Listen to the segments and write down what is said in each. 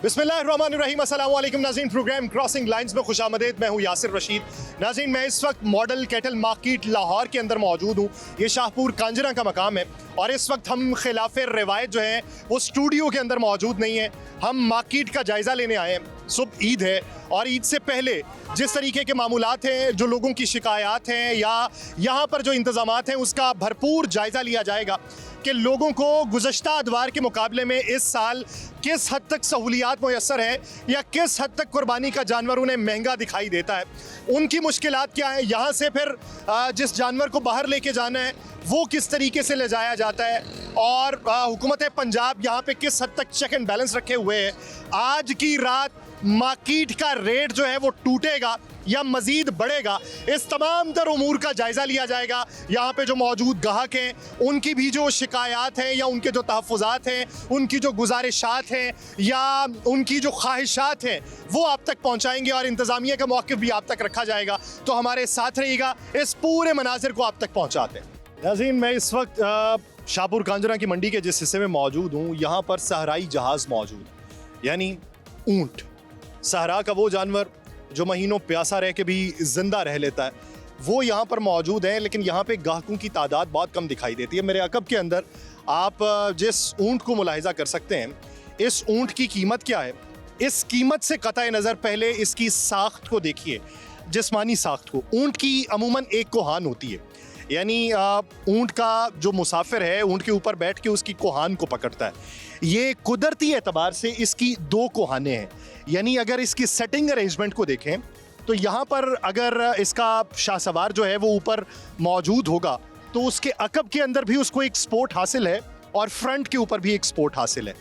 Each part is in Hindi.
बिस्मिल्लाहिर्रहमानिर्रहीम, अस्सलाम वालेकुम नाज़रीन। प्रोग्राम क्रॉसिंग लाइंस में खुशामदीद। मैं हूँ यासिर रशीद। नाज़रीन, मैं इस वक्त मॉडल कैटल मार्केट लाहौर के अंदर मौजूद हूँ। ये शाहपुर कांजरा का मकाम है और इस वक्त हम खिलाफ रिवायत जो है वो स्टूडियो के अंदर मौजूद नहीं है। हम मार्केट का जायज़ा लेने आए हैं। सुबह ईद है और ईद से पहले जिस तरीके के मामूलात हैं, जो लोगों की शिकायत हैं या यहाँ पर जो इंतज़ामात हैं, उसका भरपूर जायज़ा लिया जाएगा कि लोगों को गुज़श्ता अदवार के मुकाबले में इस साल किस हद तक सहूलियात मुयस्सर है या किस हद तक कुर्बानी का जानवर उन्हें महंगा दिखाई देता है, उनकी मुश्किलात क्या है, यहाँ से फिर जिस जानवर को बाहर लेके जाना है वो किस तरीके से ले जाया जाता है और हुकूमत पंजाब यहाँ पे किस हद तक चेक एंड बैलेंस रखे हुए है। आज की रात मार्केट का रेट जो है वो टूटेगा या मजीद बढ़ेगा, इस तमाम तर उमूर का जायज़ा लिया जाएगा। यहाँ पे जो मौजूद गाहक हैं उनकी भी जो शिकायत हैं या उनके जो तहफ़्फ़ुज़ात हैं, उनकी जो गुजारिशात हैं या उनकी जो ख्वाहिशात हैं वो आप तक पहुँचाएंगे और इंतज़ामिया का मौक़िफ़ भी आप तक रखा जाएगा। तो हमारे साथ रहिएगा, इस पूरे मनाज़िर को आप तक पहुँचाते हैं। नाज़रीन, मैं इस वक्त शाहपुर कांजरा की मंडी के जिस हिस्से में मौजूद हूँ, यहाँ पर सहराई जहाज़ मौजूद है, यानी ऊँट। सहरा का वो जानवर जो महीनों प्यासा रह के भी ज़िंदा रह लेता है, वो यहाँ पर मौजूद है। लेकिन यहाँ पे गाहकों की तादाद बहुत कम दिखाई देती है। मेरे अकब के अंदर आप जिस ऊँट को मुलाहिज़ा कर सकते हैं, इस ऊँट की कीमत क्या है, इस कीमत से कतई नज़र पहले इसकी साख्त को देखिए, जिस्मानी साख्त को। ऊँट की अमूमन एक कोहान होती है, यानी ऊँट का जो मुसाफिर है ऊँट के ऊपर बैठ के उसकी कोहान को पकड़ता है। ये कुदरती एतबार से इसकी दो कोहाने हैं, यानी अगर इसकी सेटिंग अरेंजमेंट को देखें तो यहाँ पर अगर इसका शाहसवार जो है वो ऊपर मौजूद होगा तो उसके अकब के अंदर भी उसको एक स्पोर्ट हासिल है और फ्रंट के ऊपर भी एक स्पोर्ट हासिल है।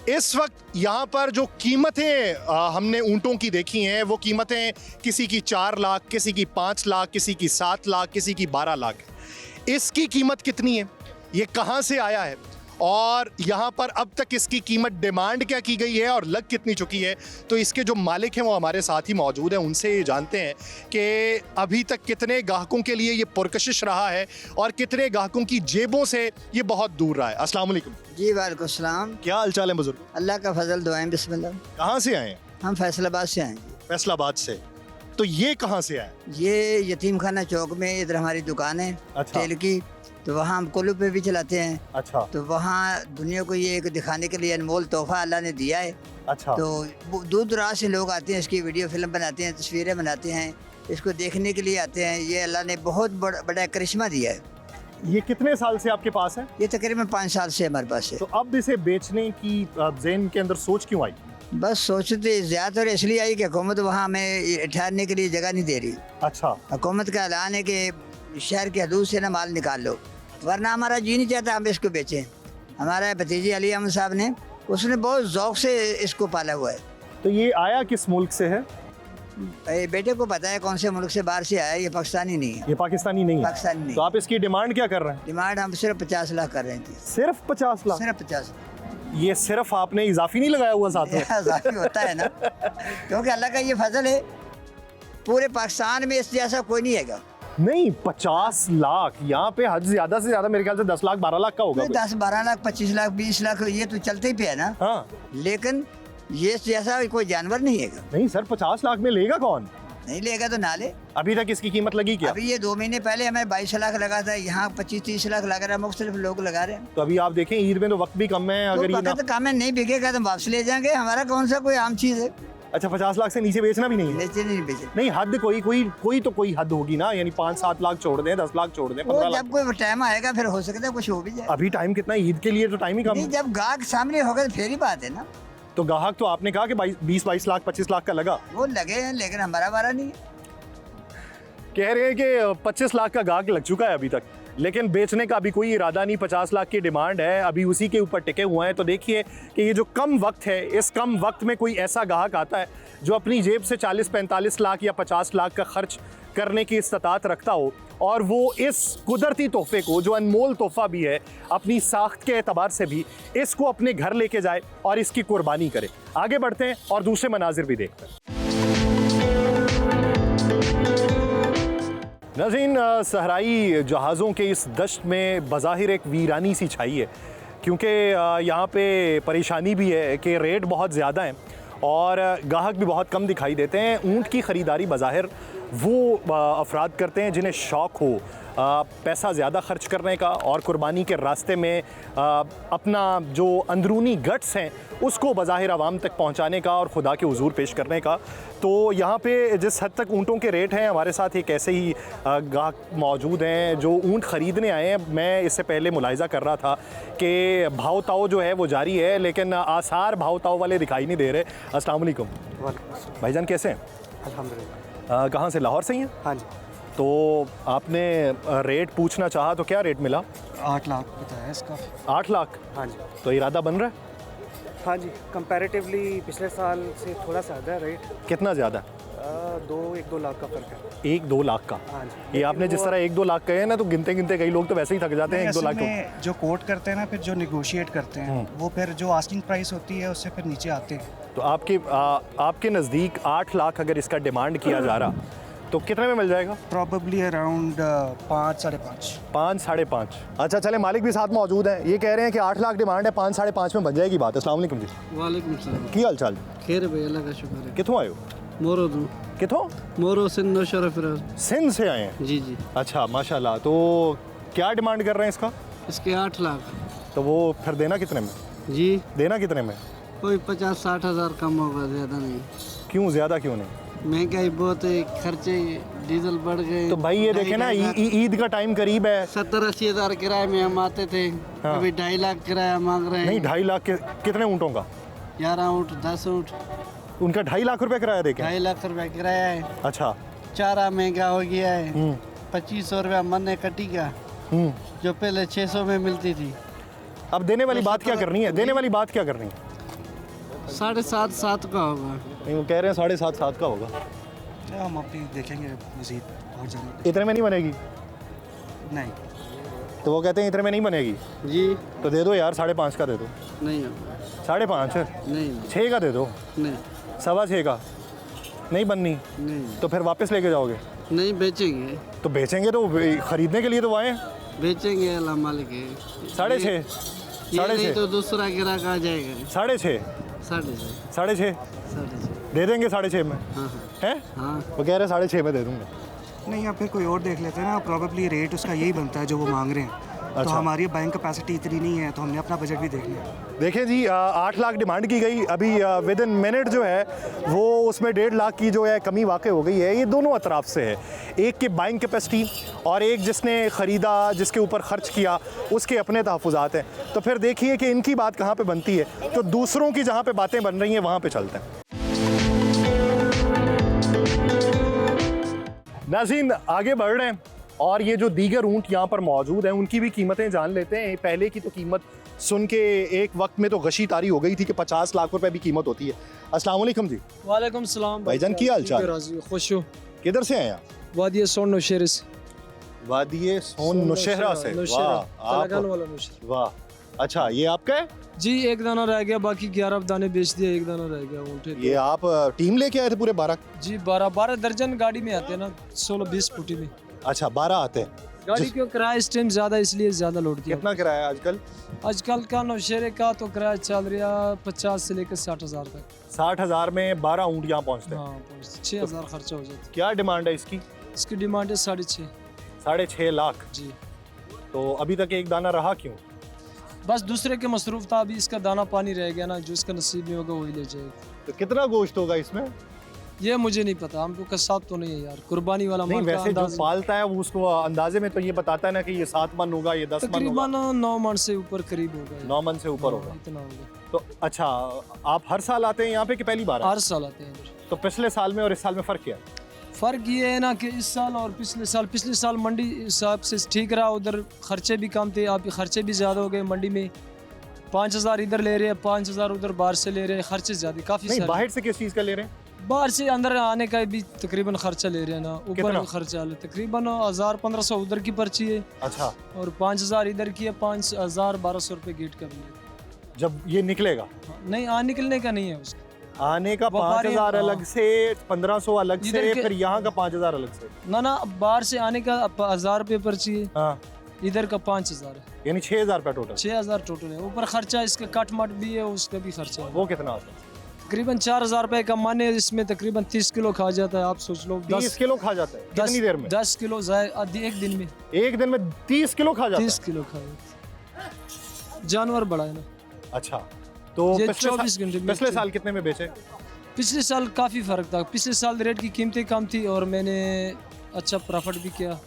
इस वक्त यहाँ पर जो कीमतें हमने ऊँटों की देखी हैं, वो कीमतें किसी की 4 लाख, किसी की 5 लाख, किसी की 7 लाख, किसी की 12 लाख है। इसकी कीमत कितनी है, ये कहाँ से आया है और यहाँ पर अब तक इसकी कीमत डिमांड क्या की गई है और लग कितनी चुकी है, तो इसके जो मालिक हैं वो हमारे साथ ही मौजूद हैं। उनसे ये जानते हैं कि अभी तक कितने गाहकों के लिए ये पुरकशिश रहा है और कितने गाहकों की जेबों से ये बहुत दूर रहा है। अस्सलाम वालेकुम। जी वालेकुम सलाम। क्या हाल चाल है बुजुर्ग? अल्लाह का फजल, दुआएं। बिस्मिल्लाह। कहाँ से आए हैं? हम फैसलाबाद से आए। फैसलाबाद से। तो ये कहाँ से आए? ये यतीम खाना चौक में इधर हमारी दुकान है। अच्छा। तेल की, तो वहाँ हम कोल्हू पे भी चलाते हैं। अच्छा। तो वहाँ दुनिया को ये एक दिखाने के लिए अनमोल तोहफा अल्लाह ने दिया है। अच्छा। तो दूर दराज से लोग आते हैं, इसकी वीडियो फिल्म बनाते हैं, तस्वीरें बनाते हैं, इसको देखने के लिए आते हैं। ये अल्लाह ने बहुत बड़ा करिश्मा दिया है। ये कितने साल से आपके पास है? ये तकरीबन 5 साल से हमारे पास है। तो अब इसे बेचने की ज़हन के अंदर सोच क्यों आई? बस सोचते ज़्यादातर इसलिए आई कि हुकूमत वहाँ हमें ठहरने के लिए जगह नहीं दे रही। अच्छा। हुकूमत का ऐलान है कि शहर की हदूद से ना माल निकाल लो, वरना हमारा जी नहीं चाहता हम इसको बेचें। हमारा भतीजी अली अहमद साहब ने, उसने बहुत ज़ौक़ से इसको पाला हुआ है। तो ये आया किस मुल्क से है? बेटे को पता है कौन से मुल्क से बाहर से आया, ये पाकिस्तानी नहीं है। ये पाकिस्तानी नहीं है? पाकिस्तानी नहीं। तो आप इसकी डिमांड क्या कर रहे हैं? डिमांड हम सिर्फ 50 लाख कर रहे थे। सिर्फ 50 लाख? सिर्फ 50। ये सिर्फ आपने इजाफी नहीं लगाया हुआ साथ में? इजाफी होता है ना, क्योंकि अल्लाह का ये फजल है, पूरे पाकिस्तान में इस जैसा कोई नहीं है। नहीं, 50 लाख यहाँ पे हद ज्यादा से ज्यादा मेरे ख्याल से 10 लाख 12 लाख का होगा। 10, 12 लाख, 25 लाख, 20 लाख ये तो चलते ही पे है ना। हाँ। लेकिन ये जैसा कोई जानवर नहीं है। नहीं सर, 50 लाख में लेगा कौन? नहीं लेगा तो ना ले। अभी तक इसकी कीमत लगी क्या? अभी ये 2 महीने पहले हमें 22 लाख लगा था, यहाँ 25-30 लाख लगा रहा है, मुख्तलिफ लोग लगा रहे हैं। तो अभी आप देखें ईद में तो वक्त भी कम है, अगर तो काम नहीं बिकेगा तो वापस ले जाएंगे। हमारा कौन सा कोई आम चीज है? अच्छा, 50 लाख से नीचे बेचना भी नहीं है? नीचे नहीं बेचे। नहीं, हद कोई हद होगी ना, यानी 5-7 लाख छोड़ दें, 10 लाख छोड़ दें, 15 लाख। जब कोई टाइम आएगा फिर हो सकता है कुछ हो भी जाए। अभी टाइम कितना है? ईद के लिए तो टाइम ही कम है। जब गाहक सामने होगा तो फिर ही बात है ना। तो गाहक तो आपने कहा कि 20-22 लाख 25 लाख का लगा, वो लगे हैं, लेकिन हमारा बारा नहीं है। कह रहे हैं कि 25 लाख का गाहक लग चुका है अभी तक, लेकिन बेचने का अभी कोई इरादा नहीं। 50 लाख की डिमांड है, अभी उसी के ऊपर टिके हुए हैं। तो देखिए कि ये जो कम वक्त है, इस कम वक्त में कोई ऐसा गाहक आता है जो अपनी जेब से 40-45 लाख या 50 लाख का खर्च करने की इस्तात रखता हो और वो इस कुदरती तोहफे को, जो अनमोल तोहफा भी है, अपनी साख्त के एतबार से भी इसको अपने घर लेके जाए और इसकी कुर्बानी करे। आगे बढ़ते हैं और दूसरे मनाजिर भी देखते हैं। नाज़रीन, सहराई जहाज़ों के इस दश्त में बज़ाहिर एक वीरानी सी छाई है क्योंकि यहाँ पे परेशानी भी है कि रेट बहुत ज़्यादा हैं और गाहक भी बहुत कम दिखाई देते हैं। ऊँट की ख़रीदारी बज़ाहिर वो अफराद करते हैं जिन्हें शौक़ हो पैसा ज़्यादा ख़र्च करने का और कुर्बानी के रास्ते में अपना जो अंदरूनी गट्स हैं उसको बज़ाहिर आवाम तक पहुँचाने का और खुदा के हुजूर पेश करने का। तो यहाँ पे जिस हद तक ऊँटों के रेट हैं, हमारे साथ एक ऐसे ही गाहक मौजूद हैं जो ऊँट ख़रीदने आए हैं। मैं इससे पहले मुलाहिज़ा कर रहा था कि भाव ताव जो है वो जारी है, लेकिन आसार भाव ताव वाले दिखाई नहीं दे रहे। अस्सलाम वालेकुम भाईजान, कैसे हैं? अल्हम्दुलिल्लाह। कहाँ से? लाहौर से ही हैं? हाँ जी। तो आपने रेट पूछना चाहा तो क्या रेट मिला? 8 लाख बताया इसका। 8 लाख? हाँ जी। तो इरादा बन रहा है? हाँ जी, कंपैरेटिवली पिछले साल से थोड़ा सा ज़्यादा रेट। कितना ज़्यादा? 1-2 लाख का फ़र्क है। 1-2 लाख का? हाँ जी। ये आपने जिस तरह 1-2 लाख कहे ना, तो गिनते गिनते कई लोग तो वैसे ही थक जाते हैं। 1-2 लाख में जो कोट करते हैं ना, फिर जो निगोशिएट करते हैं वो फिर जो आस्किंग प्राइस होती है उससे फिर नीचे आते हैं। तो आपके नज़दीक 8 लाख अगर इसका डिमांड किया जा रहा तो कितने में मिल जाएगा? Probably around 5-5.5। 5-5.5। अच्छा चले, मालिक भी साथ मौजूद हैं। ये कह रहे हैं कि 8 लाख डिमांड है, 5-5.5 में बन जाएगी बात। अस्सलाम वालेकुम जी। वालेकुम सलाम। की हाल चाल? खैर भाई, अल्लाह का शुक्र है। कितों आए हो? मोरो दूँ। कितों? मोरो सिंध नौशहरा फिरोज। सिंध से आए हैं? जी जी। अच्छा माशाल्लाह। तो क्या डिमांड कर रहे हैं इसका? इसके 8 लाख। तो वो फिर देना कितने में? जी, देना कितने में? कोई 50-60 हज़ार कम होगा, ज़्यादा नहीं। क्यों ज़्यादा क्यों नहीं? महंगाई बहुत है, खर्चे डीजल बढ़ गए। तो भाई ये देखे ना, ईद का टाइम करीब है। 70-80 हज़ार किराए में हम आते थे। हाँ। अभी 2.5 लाख किराया मांग रहे हैं। नहीं, 2.5 लाख के कितने ऊँटों का? 11 ऊँट, 10 ऊँट। उनका 2.5 लाख रुपए किराया देके? 2.5 लाख रुपया किराया है। अच्छा। चारा महंगा हो गया है। 2500 रुपया मन है कटी का, जो पहले 600 में मिलती थी। अब देने वाली बात क्या करनी है? देने वाली बात क्या करनी है? 7.5 का होगा। नहीं, वो कह रहे हैं 7.5 का होगा। हम अपनी देखेंगे मज़ीद और जाने। इतने में नहीं बनेगी? नहीं। तो वो कहते हैं इतने में नहीं बनेगी। जी। तो दे दो यार, 5.5 का दे दो। नहीं होगा। 5.5? नहीं। 6 का दे दो। नहीं। 6.25 का नहीं बननी? नहीं। तो फिर वापस लेके जाओगे? नहीं, बेचेंगे। तो बेचेंगे तो खरीदने के लिए तो आए हैं। बेचेंगे, अल्लाह मालिक है। 6.5? ये नहीं तो दूसरा ग्राहक आ जाएगा। 6.5? 6.5। 6.5 दे देंगे? 6.5 में हाँ है? हाँ। वो कह रहे हैं 6.5 में दे दूंगा। नहीं, या फिर कोई और देख लेते हैं ना। प्रॉबली रेट उसका यही बनता है जो वो मांग रहे हैं। तो अच्छा। हमारी बैंक कैपेसिटी इतनी नहीं है, तो हमने अपना बजट भी देखना है। देखें जी, 8 लाख डिमांड की गई। अभी विद इन मिनट जो है वो उसमें 1.5 लाख की जो है कमी वाक़ई हो गई है। ये दोनों अतराफ से है, एक की बाइंग कैपेसिटी और एक जिसने ख़रीदा, जिसके ऊपर ख़र्च किया, उसके अपने तहफ़्फ़ुज़ात हैं। तो फिर देखिए कि इनकी बात कहाँ पे बनती है। तो दूसरों की जहाँ पे बातें बन रही हैं वहाँ पे चलते हैं। नाज़रीन, आगे बढ़ रहे हैं और ये जो दीगर ऊँट यहाँ पर मौजूद हैं उनकी भी कीमतें जान लेते हैं। पहले की तो कीमत सुन के एक वक्त में तो गशी तारी हो गई थी कि 50 लाख रुपए भी कीमत होती है। अस्सलाम वालेकुम जी। वालेकुम सलाम भाईजान, की हाल चाल? खुश हो? किधर से आए आप? वादिय सोन नौशहरे से। वादिय सोन नौशहरा से? वाह, वाह। अच्छा, ये आपका है? जी, एक दाना रह गया, बाकी 11 दाने बेच दिए, एक दाना रह गया ऊँट। ये आप टीम लेके आए थे पूरे 12? जी, 12 दर्जन गाड़ी में आते हैं ना, 16-20 फुटी में। अच्छा, 12 आते हैं। गाड़ी क्यों किराया इस टाइम ज़्यादा, इसलिए ज़्यादा लोड किया। कितना किराया आजकल? आजकल का नौशहरे का तो किराया चल रहा 50 से लेकर 60 हज़ार तक। 60 हज़ार में 12 ऊँट यहाँ पहुँचते हैं। हाँ, 6 हज़ार खर्चा हो जाता क्या डिमांड है इसकी? है। इसकी डिमांड है 6.5। 6.5 लाख? जी। तो अभी तक एक दाना रहा क्यों? बस दूसरे के मसरूफ था, अभी इसका दाना पानी रह गया ना, जो इसका नसीब में होगा वही ले जाएगा। तो कितना गोश्त होगा इसमें? ये मुझे नहीं पता, हमको कसाब तो नहीं है यार, कुर्बानी वाला नहीं, माल का वैसे जो अंदाज़। पालता है वो उसको अंदाजे में तो ये बताता है ना कि ये 7 मन होगा, ये 10 मन होगा। तकरीबन 9 मन से ऊपर करीब होगा ये। 9 मन से ऊपर होगा। इतना होगा। तो अच्छा, आप हर साल आते हैं यहाँ पे कि पहली बार आए? हर साल आते हैं इधर। तो पिछले साल में और इस साल में फ़र्क क्या है? फ़र्क ये है ना कि इस साल और पिछले साल मंडी हिसाब से ठीक रहा, उधर खर्चे भी कम थे, आप खर्चे भी ज़्यादा हो गए मंडी में। 5,000 इधर ले रहे हैं, 5,000 उधर बाहर से ले रहे हैं, खर्चे ज़्यादा काफ़ी नहीं, सारे। बाहर से किस चीज़ का ले रहे हैं? बाहर से अंदर आने का भी तकरीबन खर्चा ले रहे हैं ना, ऊपर कितना? भी खर्चा है तकरीबन 1,000-1,500 उधर की पर्ची है अच्छा, और 5,000 इधर की है, 5,000-1,200 रुपये गेट का भी है। जब ये निकलेगा? नहीं, निकलने का नहीं है उसका। आने का व्यापारी, 5,000 अलग हाँ। से, 1,500 अलग इधर से, के- फिर यहाँ का 5,000 अलग से। ना बाहर से आने का 1,000 रुपये पर्ची है, हाँ, इधर का 5000 है, यानी 6000 रुपये टोटल। 6000 टोटल है। ऊपर खर्चा इसका कट मट भी है, उसका भी खर्चा है। वो कितना आता है? तकरीबन 4000 रुपए का मन है, इसमें तकरीबन 30 किलो खा जाता है। आप सोच लो 30 किलो खा जाता है कितनी देर में? 10 किलो एक दिन में एक दिन में 30 किलो खा जाता 30 किलो खा जाता है। जानवर बड़ा है ना। है। अच्छा, तो ये पिछले 24 घंटे में पिछले साल कितने में बेचे? पिछले साल काफ़ी फ़र्क था। पिछले साल रेट की कीमतें कम थी और मैंने अच्छा प्रॉफिट भी किया।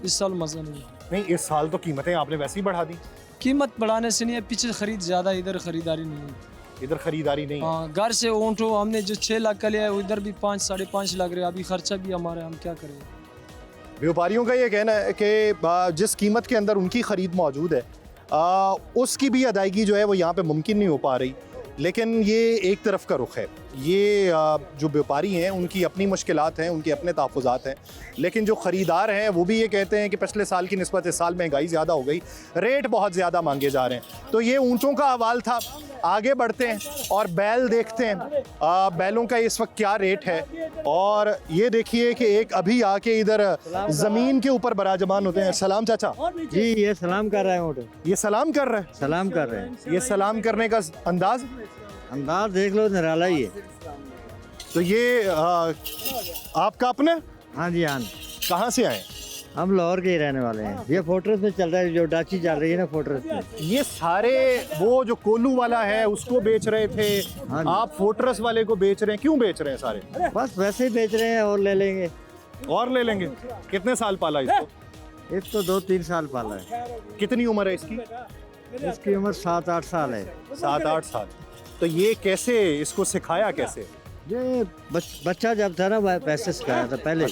इस साल मज़ा नहीं है। नहीं, इस साल तो कीमतें आपने वैसे ही बढ़ा दी। कीमत बढ़ाने से नहीं है, पीछे खरीद ज़्यादा, इधर खरीदारी नहीं है। इधर खरीदारी नहीं है। हाँ, घर से ऊँटो हमने जो 6 लाख का लिया है, उधर भी 5 साढ़े 5 लाख रहे। अभी खर्चा भी हमारा है, हम क्या करें। व्यापारियों का ये कहना है कि जिस कीमत के अंदर उनकी ख़रीद मौजूद है उसकी भी अदायगी जो है वो यहाँ पे मुमकिन नहीं हो पा रही। लेकिन ये एक तरफ का रुख है। ये जो व्यापारी हैं उनकी अपनी मुश्किलात हैं, उनके अपने तहफ़्फ़ुज़ात हैं, लेकिन जो ख़रीदार हैं वो भी ये कहते हैं कि पिछले साल की निस्बत इस साल महंगाई ज़्यादा हो गई, रेट बहुत ज़्यादा मांगे जा रहे हैं। तो ये ऊँटों का अहवाल था। आगे बढ़ते हैं और बैल देखते हैं, बैलों का इस वक्त क्या रेट है। और ये देखिए कि एक अभी आके इधर ज़मीन के ऊपर बराजमान होते हैं। सलाम चाचा। जी ये सलाम कर रहे हैं ऊँट, ये सलाम कर रहा है। सलाम कर रहे हैं। ये सलाम करने का अंदाज, अंदाज देख लो, निराला ही है। तो ये आपका अपने हाँ जी हाँ, कहाँ से आए? हम लाहौर के ही रहने वाले हैं। ये फोर्ट्रेस में चल रहा है, जो डाची चल रही है ना फोर्ट्रेस में। ये सारे वो जो कोलू वाला है उसको बेच रहे थे, हाँ जी। आप फोर्ट्रेस वाले को बेच रहे हैं, क्यों बेच रहे हैं सारे? बस वैसे ही बेच रहे हैं और ले लेंगे। और ले लेंगे। कितने साल पाला इसको? इसको 2-3 साल पाला है। कितनी उम्र है इसकी? इसकी उम्र 7-8 साल है। 7-8 साल। तो ये कैसे, इसको सिखाया कैसे? ये बच्चा जब था ना वैसे सिखाया था पहले।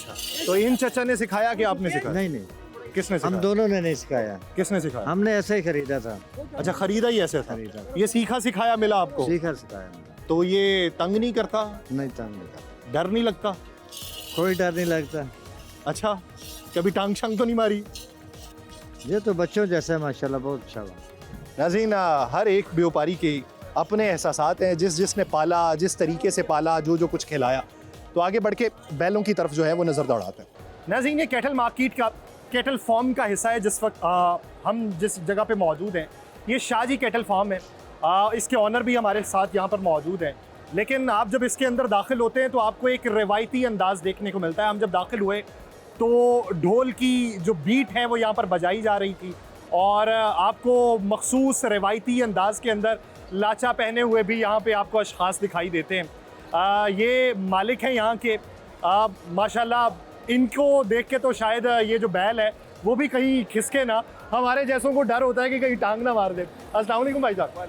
तो इन चचा ने सिखाया कि आपने सिखाया? नहीं नहीं, किसने हम सिखाया? दोनों ने नहीं सिखाया, किसने सिखाया? हमने ऐसे ही खरीदा था। अच्छा, खरीदा ही ऐसे था। खरीदा। ये सीखा सिखाया मिला आपको? सीखा सिखाया हमने। तो ये तंग नहीं करता, नहीं तंग नहीं करता, डर नहीं लगता? कोई डर नहीं लगता। अच्छा, कभी टांग शांग तो नहीं मारी? ये तो बच्चों जैसा है माशाल्लाह, बहुत अच्छा हुआ। नाज़रीन, हर एक व्यापारी के अपने एहसासात हैं, जिसने पाला, जिस तरीके से पाला, जो कुछ खिलाया। तो आगे बढ़ के बैलों की तरफ जो है वो नज़र दौड़ाते हैं। नाज़रीन, ये कैटल मार्केट का, कैटल फार्म का हिस्सा है। जिस वक्त हम जिस जगह पे मौजूद हैं, ये शाहजी कैटल फार्म है। इसके ऑनर भी हमारे साथ यहाँ पर मौजूद हैं। लेकिन आप जब इसके अंदर दाखिल होते हैं तो आपको एक रिवायती अंदाज़ देखने को मिलता है। हम जब दाखिल हुए तो ढोल की जो बीट है वो यहाँ पर बजाई जा रही थी और आपको मखसूस रिवायती अंदाज़ के अंदर लाचा पहने हुए भी यहाँ पे आपको अशखास दिखाई देते हैं। ये मालिक हैं यहाँ के। माशाल्लाह इनको देख के तो शायद ये जो बैल है वो भी कहीं खिसके ना। हमारे जैसों को डर होता है कि कहीं टांग ना मार दे। अस्सलाम वालेकुम भाई साहब,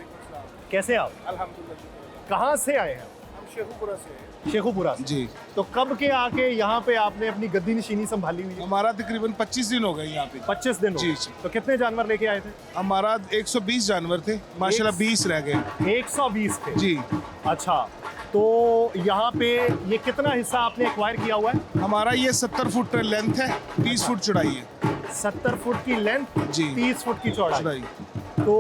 कैसे हैं आप? अल्हम्दुलिल्लाह। कहाँ से आए हैं? हम शेखुपुरा से हैं। शेखुपुरा से। जी, तो कब के आके यहाँ पे आपने अपनी गद्दी नशीनी संभाली हुई है? हमारा तकरीबन 25 दिन हो गए यहाँ पे। 25 दिन हो जी, गए। जी। तो कितने जानवर लेके आए थे? हमारा 120 जानवर थे, माशाल्लाह 20 रह गए। 120 थे। जी, अच्छा, तो यहाँ पे ये कितना हिस्सा आपने एक्वायर किया हुआ है? हमारा ये 70 फुट लेंथ है, 30 फुट चौड़ाई है। 70 फुट की लेंथ, जी। 30 फुट की चौड़ाई। चौड़ाई। तो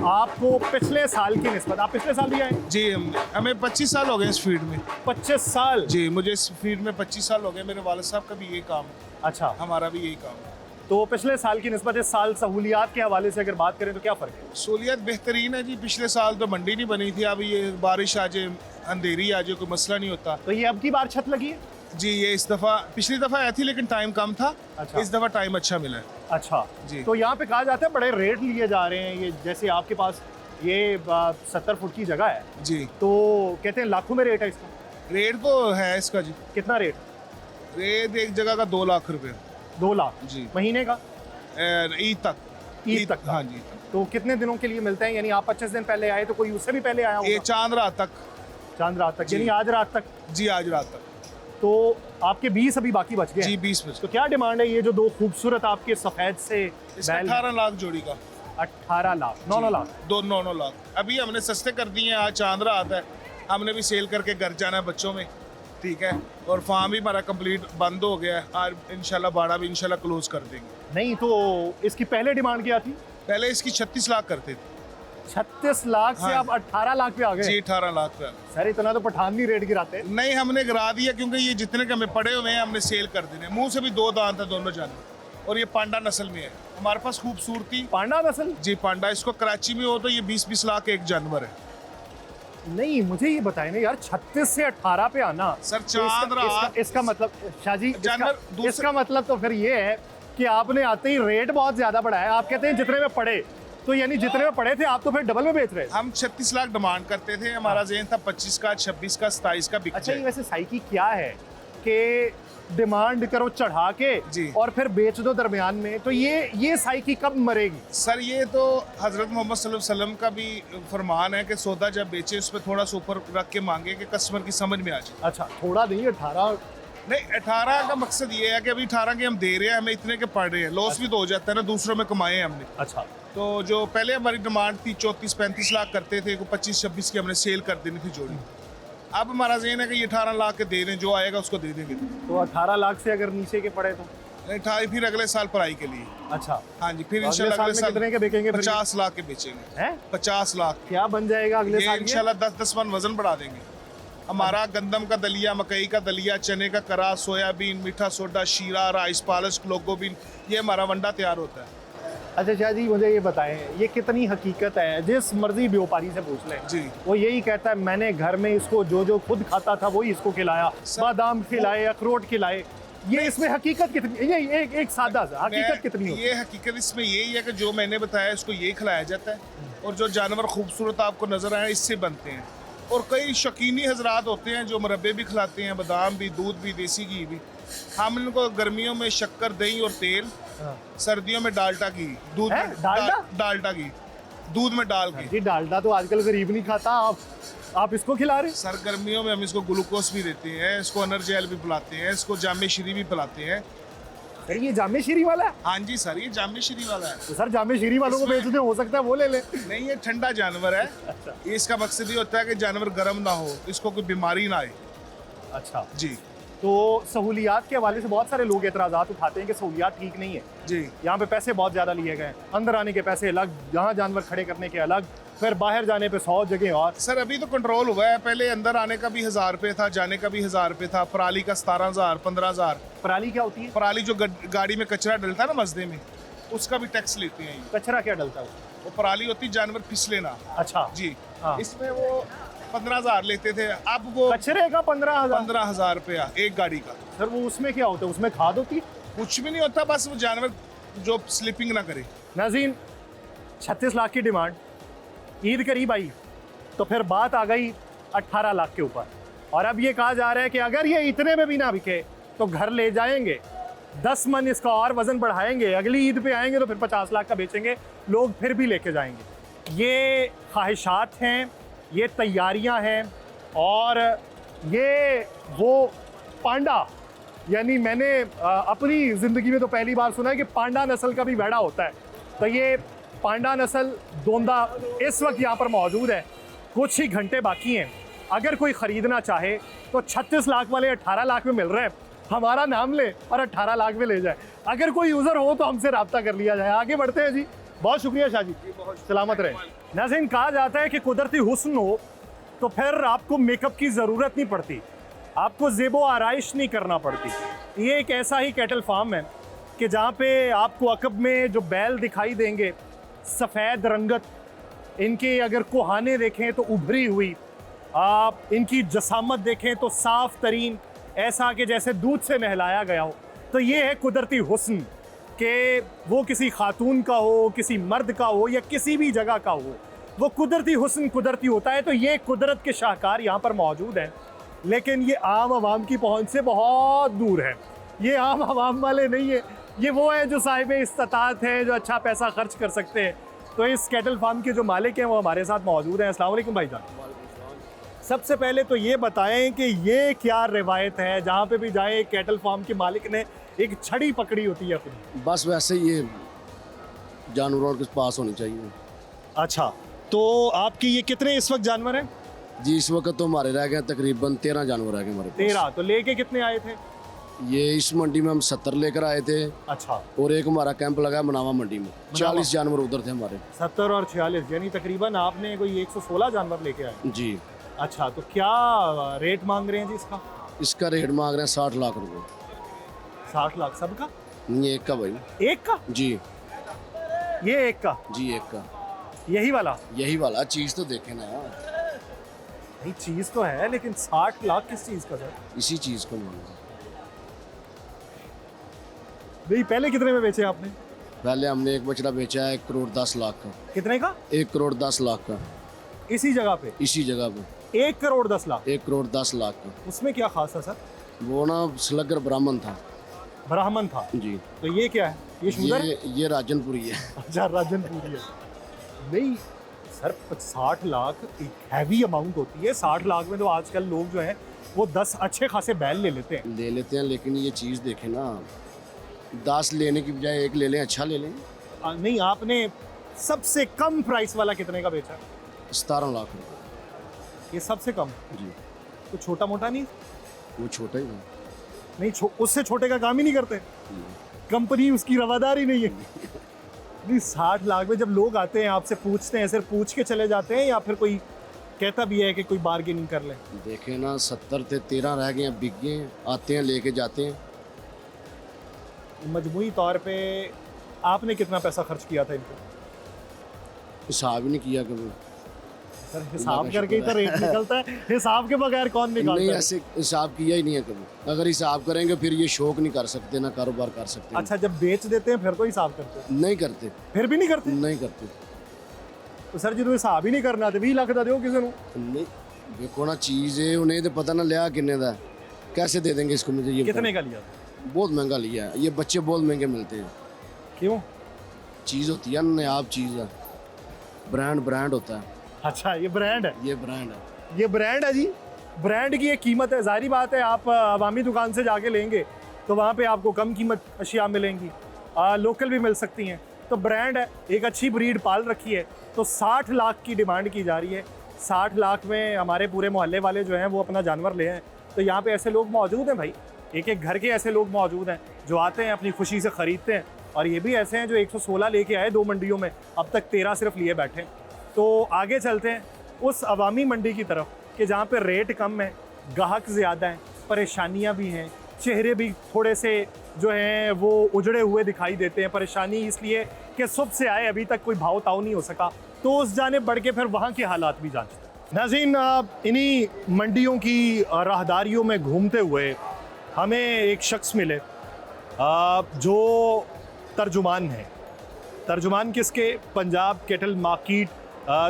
आपको पिछले साल की निस्बत, आप पिछले साल भी आए? जी, हमें 25 साल हो गए इस फील्ड में। 25 साल? जी, मुझे इस फील्ड में 25 साल हो गए। मेरे वालिद साहब का भी यही काम है, अच्छा, हमारा भी यही काम है। तो पिछले साल की निस्बत इस साल सहूलियात के हवाले से अगर बात करें तो क्या फ़र्क है? सहूलियत बेहतरीन है जी। पिछले साल तो मंडी नहीं बनी थी, अब ये बारिश आ जाए, अंधेरी आ जाए, कोई मसला नहीं होता। तो ये अब की बार छत लगी है? जी, ये इस दफ़ा, पिछली दफ़ा आई थी लेकिन टाइम कम था। अच्छा। इस दफ़ा टाइम अच्छा मिला है। अच्छा जी। तो यहाँ पे कहा जाता है बड़े रेट लिए जा रहे हैं। ये जैसे आपके पास ये 70 फुट की जगह है, जी, तो कहते हैं लाखों में रेट है इसका। रेट तो है इसका जी। कितना रेट? रेट एक जगह का 2 लाख रुपए। 2 लाख जी। महीने का? ईद तक। ईद तक का? हाँ जी। तो कितने दिनों के लिए मिलते हैं? यानी आप 25 दिन पहले आए तो कोई उससे भी पहले आया ये होगा? चांद रात तक। चांद रात तक, जी। यानी आज रात तक। जी, आज रात तक। तो आपके 20 अभी बाकी बच गए जी, हैं। 20 बजे। तो क्या डिमांड है ये जो दो खूबसूरत आपके सफेद से इसका बैल? 18 लाख जोड़ी का। 18 लाख, 9 लाख। 9 लाख। अभी हमने सस्ते कर दिए हैं, आज चांद रात है, हमने भी सेल करके घर जाना है बच्चों में, ठीक है। और फार्म भी हमारा कंप्लीट बंद हो गया है, आज इंशाल्लाह बाड़ा भी इंशाल्लाह क्लोज कर देंगे। नहीं, तो इसकी पहले डिमांड क्या थी? पहले इसकी 36 लाख करते थे। 36 लाख से हाँ। आप 18 लाख पे आ जी, गए? 18 लाख पे। सर इतना तो पठान नहीं रेट गिराते। नहीं, हमने गिरा दिया क्योंकि ये जितने के हमें पड़े हुए हैं हमने सेल कर देने। मुंह से भी 2 दांत है दोनों जानवर और ये पांडा नस्ल में है। हमारे पास खूबसूरती पांडा नस्ल? जी पांडा, इसको कराची में हो तो ये 20-20 लाख का एक जानवर है नहीं, मुझे ये बताएं ना यार, 36 से 18 पे आना सर। तो चांद रात इसका मतलब शाहजी, जानवर इसका मतलब तो फिर ये है कि आपने आते ही रेट बहुत ज्यादा बढ़ाया। आप कहते हैं जितने में पड़े, तो यानी जितने में पड़े थे आप तो फिर डबल में बेच रहे हैं। हम 36 लाख डिमांड करते थे, हमारा ज़हन था 25 का, 26 का, 27 का बिक अच्छा, ये जाए। वैसे साइकी क्या है कि डिमांड करो चढ़ा के जी। और फिर बेच दो दरमियान में, तो ये साइकी कब मरेगी? सर ये तो हज़रत मोहम्मद सल्लल्लाहु अलैहि वसल्लम का भी फरमान है कि सौदा जब बेचे उस पर थोड़ा सा ऊपर रख के मांगे कि कस्टमर की समझ में आ जाए। अच्छा, थोड़ा नहीं, 18? नहीं, 18 का मकसद ये है कि अभी 18 के हम दे रहे हैं, हमें इतने के पड़ रहे हैं, लॉस भी तो हो जाता है ना, दूसरों में कमाए हैं हमने। अच्छा, तो जो पहले हमारी डिमांड थी 34-35 लाख करते थे, 25-26 की हमने सेल कर देनी थी जोड़ी। अब हमारा ज़हन है कि ये 18 लाख के दे दें, जो आएगा उसको दे देंगे। तो 18 लाख से अगर नीचे के पड़े तो? 18 फिर अगले साल पढ़ाई के लिए। अच्छा, हाँ जी, फिर अगले इंशाल्लाह साल अगले में कितने के बिकेंगे फिर? 50 लाख के बेचेंगे। हैं? 50 लाख क्या बन जाएगा अगले ये साल? इंशाल्लाह 10-10 मन वजन बढ़ा देंगे। हमारा गंदम का दलिया, मकई का दलिया, चने का करा, सोयाबीन, मीठा सोडा, शीरा, राइस, पालिश, लोगो बीन, ये हमारा वंडा तैयार होता है। अच्छा शाह जी, मुझे ये बताएं, ये कितनी हकीकत है? जिस मर्जी व्यापारी से पूछ लें जी। वो यही कहता है मैंने घर में इसको जो खुद खाता था वही इसको खिलाया, बादाम खिलाए, अखरोट खिलाए। ये इसमें हकीकत कितनी? ये एक सादा सा हकीकत कितनी होती है? ये हकीकत इसमें यही है कि जो मैंने बताया इसको ये खिलाया जाता है, और जो जानवर खूबसूरत आपको नजर आए इससे बनते हैं। और कई शौकीनी हजरात होते हैं जो मुरब्बे भी खिलाते हैं, बादाम भी, दूध भी, देसी घी भी। हम इनको गर्मियों में शक्कर, दही और तेल, सर्दियों में डालडा घी, दूध हैं? में डालडा? डालडा घी दूध में डाल के। जी, डालडा तो आजकल गरीब नहीं खाता, आप इसको खिला रहे? सर गर्मियों में हम इसको ग्लूकोस भी देते हैं, इसको एनर्जेल भी पिलाते हैं, इसको जामे श्री भी पिलाते हैं। सर ये जामे शीरी वाला है? हाँ जी सर, ये जामे श्री वाला है। तो सर जामे शीरी वालों को इसमें- बेच दे, हो सकता है वो ले ले। नहीं, ये ठंडा जानवर है। इसका मकसद ये होता है कि जानवर गर्म ना हो, इसको कोई बीमारी ना आए। अच्छा जी तो सहूलियात के हवाले से बहुत सारे लोग एतराज़ात उठाते हैं कि सहूलियात ठीक नहीं है, जी। यहाँ पे पैसे बहुत ज़्यादा लिए गए, अंदर आने के पैसे अलग, यहाँ जानवर खड़े करने के अलग, फिर बाहर जाने पे 100 जगह और। सर अभी तो कंट्रोल हुआ है, पहले अंदर आने का भी 1000 रुपये था, जाने का भी 1000 रुपये था। पराली का 17,000, 15,000। पराली क्या होती है? पराली जो गाड़ी में कचरा डलता है ना मस्जिद में, उसका भी टैक्स लेते हैं ये। कचरा क्या डलता है? वो पराली होती है जानवर फिसले ना। अच्छा जी हाँ। इसमें वो 15,000 लेते थे, अब वो कचरे का 15,000? 15,000 रुपया एक गाड़ी का। सर वो उसमें क्या होता है? उसमें खाद होती है? कुछ भी नहीं होता, बस वो जानवर जो स्लिपिंग ना करे। नाज़रीन, 36 लाख की डिमांड, ईद करीब आई तो फिर बात आ गई 18 लाख के ऊपर, और अब ये कहा जा रहा है कि अगर ये इतने में भी ना बिके तो घर ले जाएंगे, 10 मन इसका और वजन बढ़ाएंगे, अगली ईद पे आएंगे तो फिर 50 लाख का बेचेंगे, लोग फिर भी लेके जाएंगे। ये ख्वाहिशात हैं, ये तैयारियां हैं, और ये वो पांडा, यानी मैंने अपनी ज़िंदगी में तो पहली बार सुना है कि पांडा नस्ल का भी भेड़ा होता है। तो ये पांडा नस्ल दोंदा इस वक्त यहाँ पर मौजूद है, कुछ ही घंटे बाकी हैं। अगर कोई ख़रीदना चाहे तो 36 लाख वाले 18 लाख में मिल रहे हैं, हमारा नाम ले और 18 लाख में ले जाए। अगर कोई यूज़र हो तो हमसे रब्ता कर लिया जाए। आगे बढ़ते हैं जी, बहुत शुक्रिया शाह जी, सलामत रहे। नाज़रीन, कहा जाता है कि कुदरती हुस्न हो तो फिर आपको मेकअप की ज़रूरत नहीं पड़ती, आपको ज़ेबो आराइश नहीं करना पड़ती। ये एक ऐसा ही कैटल फार्म है कि जहाँ पे आपको अकब में जो बैल दिखाई देंगे, सफ़ेद रंगत, इनके अगर कोहाने देखें तो उभरी हुई, आप इनकी जसामत देखें तो साफ़ तरीन, ऐसा कि जैसे दूध से नहलाया गया हो। तो ये है कुदरती हुस्न, कि वो किसी खातून का हो, किसी मर्द का हो, या किसी भी जगह का हो, वो कुदरती हुस्न कुदरती होता है। तो ये कुदरत के शाहकार यहाँ पर मौजूद हैं, लेकिन ये आम आवाम की पहुँच से बहुत दूर है। ये आम आवाम वाले नहीं है, ये वो है जो साहिब इस्तात हैं, जो अच्छा पैसा खर्च कर सकते हैं। तो इस कैटल फार्म के जो मालिक हैं वो हमारे साथ मौजूद हैं। अस्सलाम वालेकुम भाईजान। सबसे पहले तो ये बताएं कि ये क्या रिवायत है, जहाँ पे भी जाए कैटल फार्म के मालिक ने एक छड़ी पकड़ी होती है अपनी? बस वैसे ही ये जानवरों के पास होनी चाहिए। अच्छा, तो आपकी ये कितने इस वक्त जानवर हैं? जी इस वक्त तो हमारे रह गए तकरीबन 13 जानवर रह गए हमारे पास। 13। तो लेके कितने आए थे? ये इस मंडी में हम 70 लेकर आए थे, अच्छा, और एक हमारा कैंप लगा मनावा मंडी में, 40 जानवर उधर थे हमारे। 70 और 46, यानी तकरीबन आपने कोई 116 जानवर लेके आए। जी अच्छा, तो क्या रेट मांग रहे हैं जी इसका? इसका रेट मांग रहे हैं 60 लाख रुपए। 60 लाख सबका? ये एक का भाई। एक का? जी ये एक का, जी एक का, यही वाला? यही वाला। चीज़ तो देखे ना, नहीं चीज़ तो है, लेकिन 60 लाख किस चीज़ का सर? इसी चीज़ को मांगा। नहीं पहले कितने में बेचे आपने? पहले हमने एक बछड़ा बेचा है 1,10,00,000 का। कितने का? 1,10,00,000 का, इसी जगह पे इसी जगह पे 1,10,00,000। 1,10,00,000 का। उसमें क्या खास है सर? वो ना स्लगर ब्राह्मण था ब्राह्मण था। जी। तो ये क्या है? ये शूदर? ये राजनपुरी है। अच्छा राजनपुरी है। नहीं सर 60 लाख एक हैवी अमाउंट होती है। 60 लाख में तो आजकल लोग जो हैं वो 10 अच्छे खासे बैल ले लेते हैं। ले लेते हैं, लेकिन ये चीज़ देखे ना, 10 लेने की बजाय एक ले लें, अच्छा ले लें। नहीं आपने सबसे कम प्राइस वाला कितने का बेचा? 17 लाख रुपये। ये सबसे कम? जी। तो छोटा मोटा नहीं? वो छोटा ही है। नहीं उससे छोटे का काम ही नहीं करते, कंपनी उसकी रवादारी नहीं है। नहीं 60 लाख में जब लोग आते हैं आपसे पूछते हैं, सिर्फ पूछ के चले जाते हैं या फिर कोई कहता भी है कि कोई बार्गेनिंग कर ले? देखे ना 70 थे, 13 रह गए हैं, बिक गए हैं, आते हैं लेके जाते हैं। मजमूई तौर पे आपने कितना पैसा खर्च किया था इनको? हिसाब ही नहीं किया कभी। सर हिसाब करके ही तो रेट निकलता है, हिसाब के बगैर कौन निकालता नहीं, है? ऐसे हिसाब किया ही नहीं है कभी। अगर हिसाब करेंगे फिर ये शौक नहीं कर सकते, ना कारोबार कर सकते। अच्छा जब बेच देते हैं फिर तो हिसाब करते हैं? नहीं करते। फिर भी नहीं करते? नहीं करते। तो सर जो हिसाब ही नहीं करना तो 20 लाख दा दो किसी को। नहीं देखो ना, चीज़ है, उन्हें तो पता ना लिया किन्ने दा, कैसे दे देंगे इसको मुझे? ये कितने का लिया? बहुत महंगा लिया है। ये बच्चे बहुत महंगे मिलते हैं। क्यों? चीज़ होती है, नायाब चीज़ है, ब्रांड होता है। अच्छा ये ब्रांड है? ये ब्रांड है। ये ब्रांड है जी। ब्रांड की एक कीमत है, जाहिर बात है आप अवामी दुकान से जाके लेंगे तो वहाँ पे आपको कम कीमत अशिया मिलेंगी, लोकल भी मिल सकती हैं। तो ब्रांड है, एक अच्छी ब्रीड पाल रखी है, तो 60 लाख की डिमांड की जा रही है। 60 लाख में हमारे पूरे मोहल्ले वाले जो हैं वो अपना जानवर ले हैं। तो यहाँ पे ऐसे लोग मौजूद हैं भाई, एक एक घर के ऐसे लोग मौजूद हैं जो आते हैं अपनी खुशी से ख़रीदते हैं। और ये भी ऐसे हैं जो 116 लेके आए 2 मंडियों में, अब तक 13 सिर्फ लिए बैठे। तो आगे चलते हैं उस अवामी मंडी की तरफ कि जहाँ पे रेट कम है, ग्राहक ज़्यादा हैं, परेशानियाँ भी हैं, चेहरे भी थोड़े से जो हैं वो उजड़े हुए दिखाई देते हैं। परेशानी इसलिए कि सुबह से आए अभी तक कोई भाव ताव नहीं हो सका। तो उस जाने बढ़ के फिर वहाँ के हालात भी जांचते हैं। नाज़रीन इन्हीं मंडियों की राहदारियों में घूमते हुए हमें एक शख्स मिले जो तर्जुमान है। तर्जुमान किसके? पंजाब कैटल मार्केट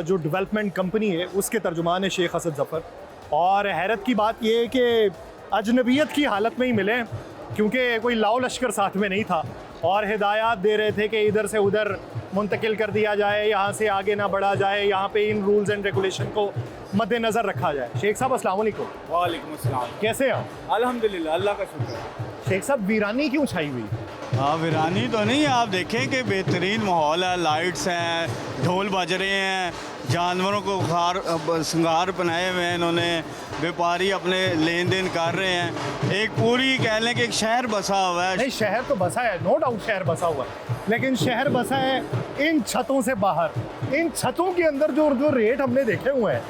जो डेवलपमेंट कंपनी है उसके तर्जुमान है शेख असद ज़फ़र। और हैरत की बात यह है कि अजनबियत की हालत में ही मिले, क्योंकि कोई लाओ लश्कर साथ में नहीं था और हिदायत दे रहे थे कि इधर से उधर मुंतकिल कर दिया जाए, यहाँ से आगे ना बढ़ा जाए, यहाँ पे इन रूल्स एंड रेगुलेशन को मद्देनज़र रखा जाए। शेख साहब अस्सलाम वालेकुम। वालेकुम अस्सलाम। कैसे हैं? अल्हम्दुलिल्लाह, अल्लाह का शुक्र है। शेख साहब वीरानी क्यों छाई हुई? हाँ, वीरानी तो नहीं है, आप देखें कि बेहतरीन माहौल है, लाइट्स हैं, ढोल बज रहे हैं, जानवरों को श्रृंगार बनाए हुए हैं इन्होंने, व्यापारी अपने लेन देन कर रहे हैं। एक पूरी कह लें कि एक शहर बसा हुआ है। नहीं शहर तो बसा है, नो डाउट शहर बसा हुआ है, लेकिन शहर बसा है इन छतों से बाहर। इन छतों के अंदर जो रेट हमने देखे हुए हैं,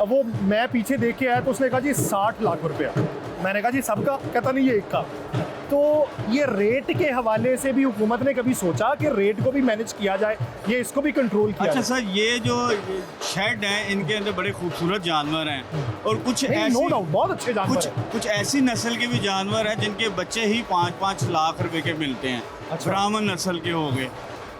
अब वो मैं पीछे देख के आया तो उसने कहा जी 60 लाख रुपया। मैंने कहा जी सबका? कहता नहीं ये एक का। तो ये रेट के हवाले से भी हुकूमत ने कभी सोचा कि रेट को भी मैनेज किया जाए, ये इसको भी कंट्रोल किया अच्छा जाए? सर, ये जो शेड हैं इनके अंदर बड़े खूबसूरत जानवर हैं और कुछ ऐसी नो डाउट बहुत अच्छे जानवर हैं। कुछ ऐसी नस्ल के भी जानवर हैं जिनके बच्चे ही 5-5 लाख रुपए के मिलते हैं। अच्छा। ब्राह्मण नस्ल के हो गए।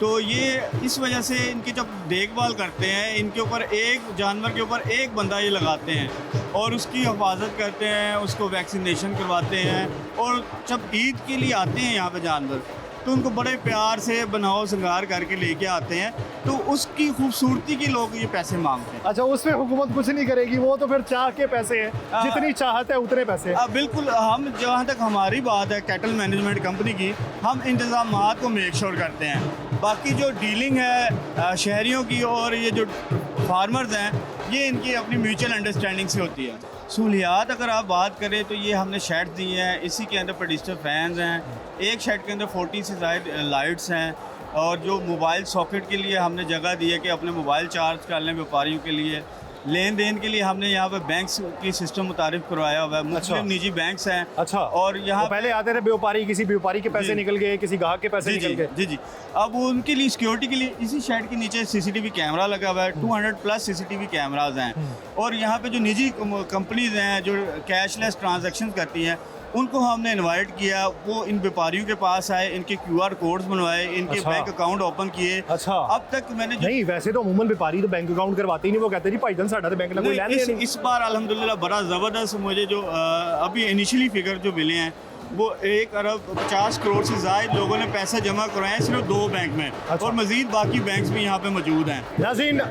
तो ये इस वजह से इनकी जब देखभाल करते हैं, इनके ऊपर एक जानवर के ऊपर एक बंदा ये लगाते हैं और उसकी हिफाजत करते हैं, उसको वैक्सीनेशन करवाते हैं। और जब ईद के लिए आते हैं यहाँ पे जानवर, तो उनको बड़े प्यार से बनाओ श्रृंगार करके लेके आते हैं, तो उसकी खूबसूरती के लोग ये पैसे मांगते हैं। अच्छा उसमें हुकूमत कुछ नहीं करेगी, वो तो फिर चाह के पैसे हैं, जितनी चाहत है उतने पैसे हैं। बिल्कुल। हम जहाँ तक हमारी बात है कैटल मैनेजमेंट कंपनी की, हम इंतज़ामात को मेक श्योर करते हैं। बाकी जो डीलिंग है शहरियों की और ये जो फार्मर्स हैं, ये इनकी अपनी म्यूचुअल अंडरस्टैंडिंग से होती है। सहूलियात अगर आप बात करें तो ये हमने शेड दिए हैं, इसी के अंदर प्रोड्यूसर फैंस हैं, एक शेड के अंदर 40 से ज़्यादा लाइट्स हैं और जो मोबाइल सॉकेट के लिए हमने जगह दी है कि अपने मोबाइल चार्ज कर लें व्यापारियों के लिए। लेन देन के लिए हमने यहाँ पे बैंक्स की सिस्टम मुतारिफ करवाया हुआ है। मुख्तलिफ निजी बैंक्स हैं। अच्छा। और यहाँ तो पहले आते थे व्यापारी, किसी व्यापारी के पैसे जी। निकल गए, किसी ग्राहक के पैसे निकल गए। जी। अब उनके लिए सिक्योरिटी के लिए इसी शेड के नीचे सीसीटीवी कैमरा लगा हुआ है। 200 प्लस सीसीटीवी कैमराज हैं। और यहाँ पे जो निजी कंपनीज हैं जो कैशलेस ट्रांजैक्शन करती हैं, उनको हमने इनवाइट किया, वो इन व्यापारियों के पास आए, इनके QR कोड्स बनवाए, इनके अच्छा। बैंक अकाउंट ओपन किए। अच्छा। अब तक मैंने जो नहीं, वैसे तो अमूमन व्यापारी तो बैंक अकाउंट करवाते ही नहीं, वो कहते जी भाईजान साडा तो बैंक ना कोई नहीं, लेने नहीं। इस बार अल्हम्दुलिल्लाह बड़ा ज़बरदस्त मुझे जो अभी इनिशियली फिगर जो मिले हैं वो 1 अरब 50 करोड़ से ज़ायद लोगों ने पैसा जमा करवाए हैं सिर्फ 2 बैंक में। अच्छा। और मज़ीद बाकी बैंक्स भी यहाँ पे मौजूद हैं। नाज़रीन,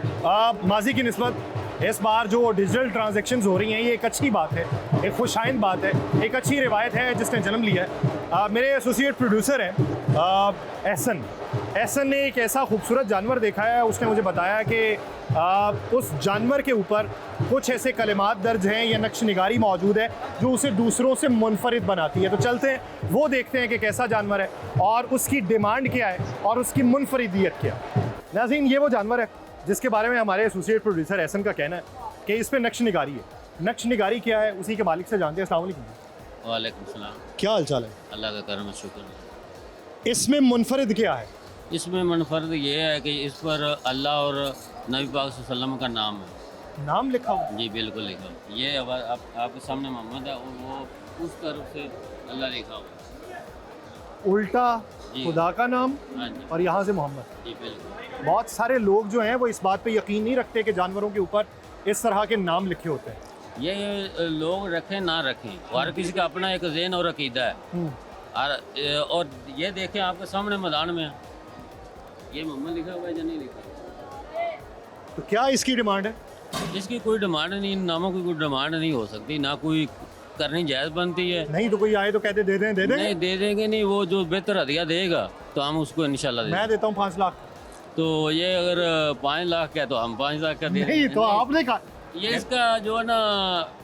माजी की निस्बत इस बार जो डिजिटल ट्रांजैक्शंस हो रही हैं, ये एक अच्छी बात है, एक खुशाइंद बात है, एक अच्छी रिवायत है जिसने जन्म लिया है। मेरे एसोसिएट प्रोड्यूसर हैं एहसन ने एक ऐसा खूबसूरत जानवर देखा है। उसने मुझे बताया कि उस जानवर के ऊपर कुछ ऐसे कलिमात दर्ज हैं या नक्श निगारी मौजूद है जो उसे दूसरों से मुनफरिद बनाती है। तो चलते हैं, वो देखते हैं कि कैसा जानवर है और उसकी डिमांड क्या है और उसकी मुनफरिदियत क्या है। नाज़रीन, ये वो जानवर है जिसके बारे में हमारे एसोसिएट प्रोड्यूसर एहसन का कहना है कि इस पे नक्श निगारी है। नक्श निगारी क्या है, उसी के मालिक से जानते हैं। अस्सलाम वालेकुम। वालेकुम सलाम। क्या हाल चाल है? अल्लाह का करम शुक्र। इसमें मुनफरिद क्या है? इसमें मुनफरद ये है कि इस पर अल्लाह और नबी पाक सल्लल्लाहु अलैहि वसल्लम का नाम है। नाम लिखा हुआ? जी बिल्कुल लिखा हुआ। ये अब आपके सामने मोहम्मद है और वो उस तरफ से अल्लाह लिखा हुआ। उल्टा जी। खुदा का नाम हाँ जी। और यहाँ से मोहम्मद। जी बिल्कुल। बहुत सारे लोग जो हैं वो इस बात पे यकीन नहीं रखते कि जानवरों के ऊपर इस तरह के नाम लिखे होते हैं। ये लोग रखें ना रखें, हर किसी का अपना एक ज़हन और अकीदा है। और ये देखें आपके सामने मैदान में ये मोहम्मद लिखा हुआ है या नहीं लिखा? तो क्या इसकी डिमांड है? इसकी कोई डिमांड नहीं, इन नामों की कोई डिमांड नहीं हो सकती, ना कोई करनी जायज़ बनती है। नहीं तो कोई आए तो कहते दे दें, दे दें। नहीं दे देंगे नहीं, वो जो बेहतर हदिया देगा तो हम उसको इंशाल्लाह मैं देता हूँ 5 लाख। तो ये अगर 5 लाख का तो हम 5 लाख का दे नहीं तो आपने कहा। ये इसका जो है ना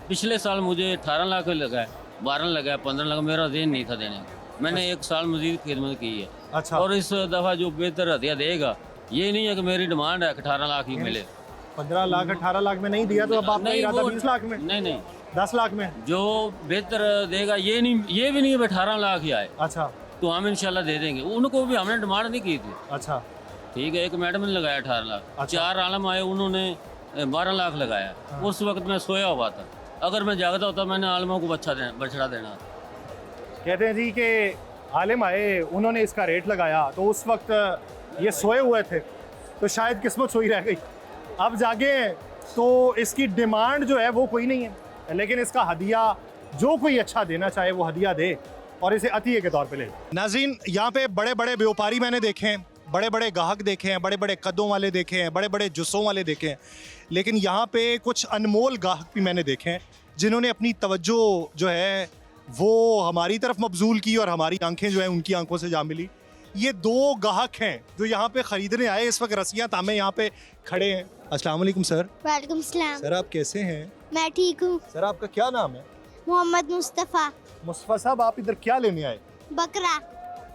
पिछले साल मुझे 18 लाख लगा है, 12 लगा है, 15 लाख मेरा ज़हन नहीं था देने का। मैंने 1 साल मजीद खिदमत की है। अच्छा। और इस दफ़ा जो बेहतर हदिया देगा, ये नहीं है कि मेरी डिमांड है 18 लाख ही मिले। 15 लाख 18 लाख में नहीं दिया तो अब आपका नहीं, इरादा वो- 20 लाख में, नहीं 10 लाख में। जो बेहतर देगा ये नहीं, ये भी नहीं है 18 लाख ही आए अच्छा तो हम इंशाल्लाह दे देंगे। उनको भी हमने डिमांड नहीं की थी। अच्छा ठीक है, एक मैडम ने लगाया 18 लाख। अच्छा। 4 आलम आए, उन्होंने 12 लाख लगाया। उस वक्त मैं सोया हुआ था, अगर मैं जागता होता मैंने आलमों को बछड़ा देना। कहते हैं जी कि आलिम आए, उन्होंने इसका रेट लगाया तो उस वक्त ये सोए हुए थे तो शायद किस्मत सोई रह गई। अब जागे तो इसकी डिमांड जो है वो कोई नहीं है, लेकिन इसका हदिया जो कोई अच्छा देना चाहे वो हदिया दे और इसे अतिये के तौर पे ले। नाज़रीन, यहाँ पे बड़े बड़े व्यापारी मैंने देखे हैं, बड़े बड़े गाहक देखे हैं, बड़े बड़े कदों वाले देखे हैं, बड़े बड़े जुस्सों वाले देखे हैं, लेकिन यहाँ पे कुछ अनमोल गाहक भी मैंने देखे हैं जिन्होंने अपनी तवज्जो जो है वो हमारी तरफ मबजूल की और हमारी आंखें जो है उनकी आंखों से जा मिली। ये 2 गाहक हैं जो यहाँ पे ख़रीदने आए, इस वक्त रस्सियाँ तामे यहाँ पे खड़े हैं। अस्सलाम वालेकुम सर। वालेकुम सलाम। सर आप कैसे हैं? मैं ठीक हूँ। सर आपका क्या नाम है? मोहम्मद मुस्तफ़ा। मुस्तफ़ा साहब, आप इधर क्या लेने आए? बकरा।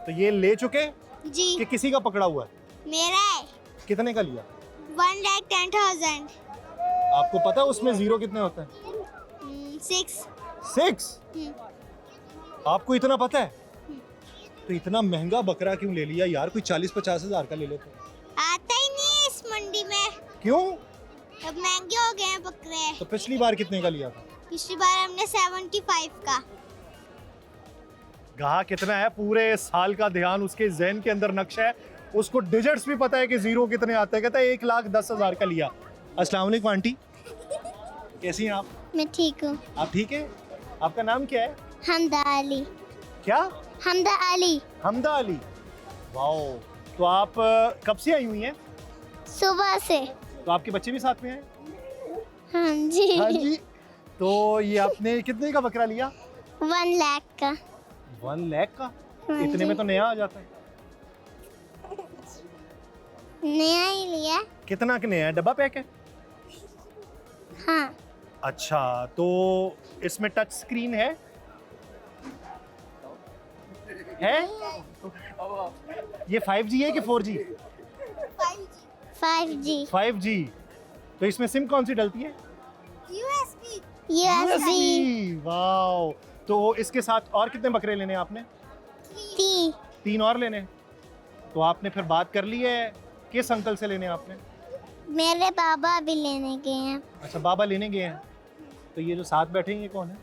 तो ये ले चुके जी। कि किसी का पकड़ा हुआ है? मेरा है। कितने का लिया? 1,10,000। आपको पता है उसमें ज़ीरो कितने होते हैं? 6। 6। आपको इतना पता है? तो इतना महंगा बकरा क्यों ले लिया यार? कोई 40-50 हज़ार का ले लेते। आता ही नहीं है इस मंडी में। क्यों? अब महंगे हो गए हैं बकरे। तो पिछली बार कितने का लिया था? पिछली बार हमने 75 का। गाहक कितना है, पूरे साल का ध्यान उसके जहन के अंदर नक्शा है, उसको डिजिट्स भी पता है कि ज़ीरो कितने आते हैं। कहता है 1,10,000 का लिया। अस्सलाम वालेकुम आंटी, कैसी हैं आप? मैं ठीक हूँ। आप ठीक है? आपका नाम क्या है? हमदा अली। क्या? हमदा अली। हमदा अली। वाओ, तो आप कब से आई हुई हैं? सुबह से। तो आपके बच्चे भी साथ में हैं? हाँ जी। हाँ जी। तो ये आपने कितने का बकरा लिया? 1 लाख का। 1 लाख का? हाँ इतने जी। में तो नया आ जाता है। नया ही लिया। कितना का नया है? डब्बा पैक है? हाँ। अच्छा, तो इसमें टच स्क्रीन है? है? ये 5G है कि 4G? 5G। 5G। तो इसमें सिम कौन सी डलती है? USD wow. तो इसके साथ और कितने बकरे लेने हैं आपने? 3 3 और लेने हैं। तो आपने फिर बात कर ली है किस अंकल से लेने हैं आपने? मेरे पापा भी लेने गए हैं। अच्छा, बाबा लेने गए हैं। तो ये जो साथ बैठे हैं ये कौन है?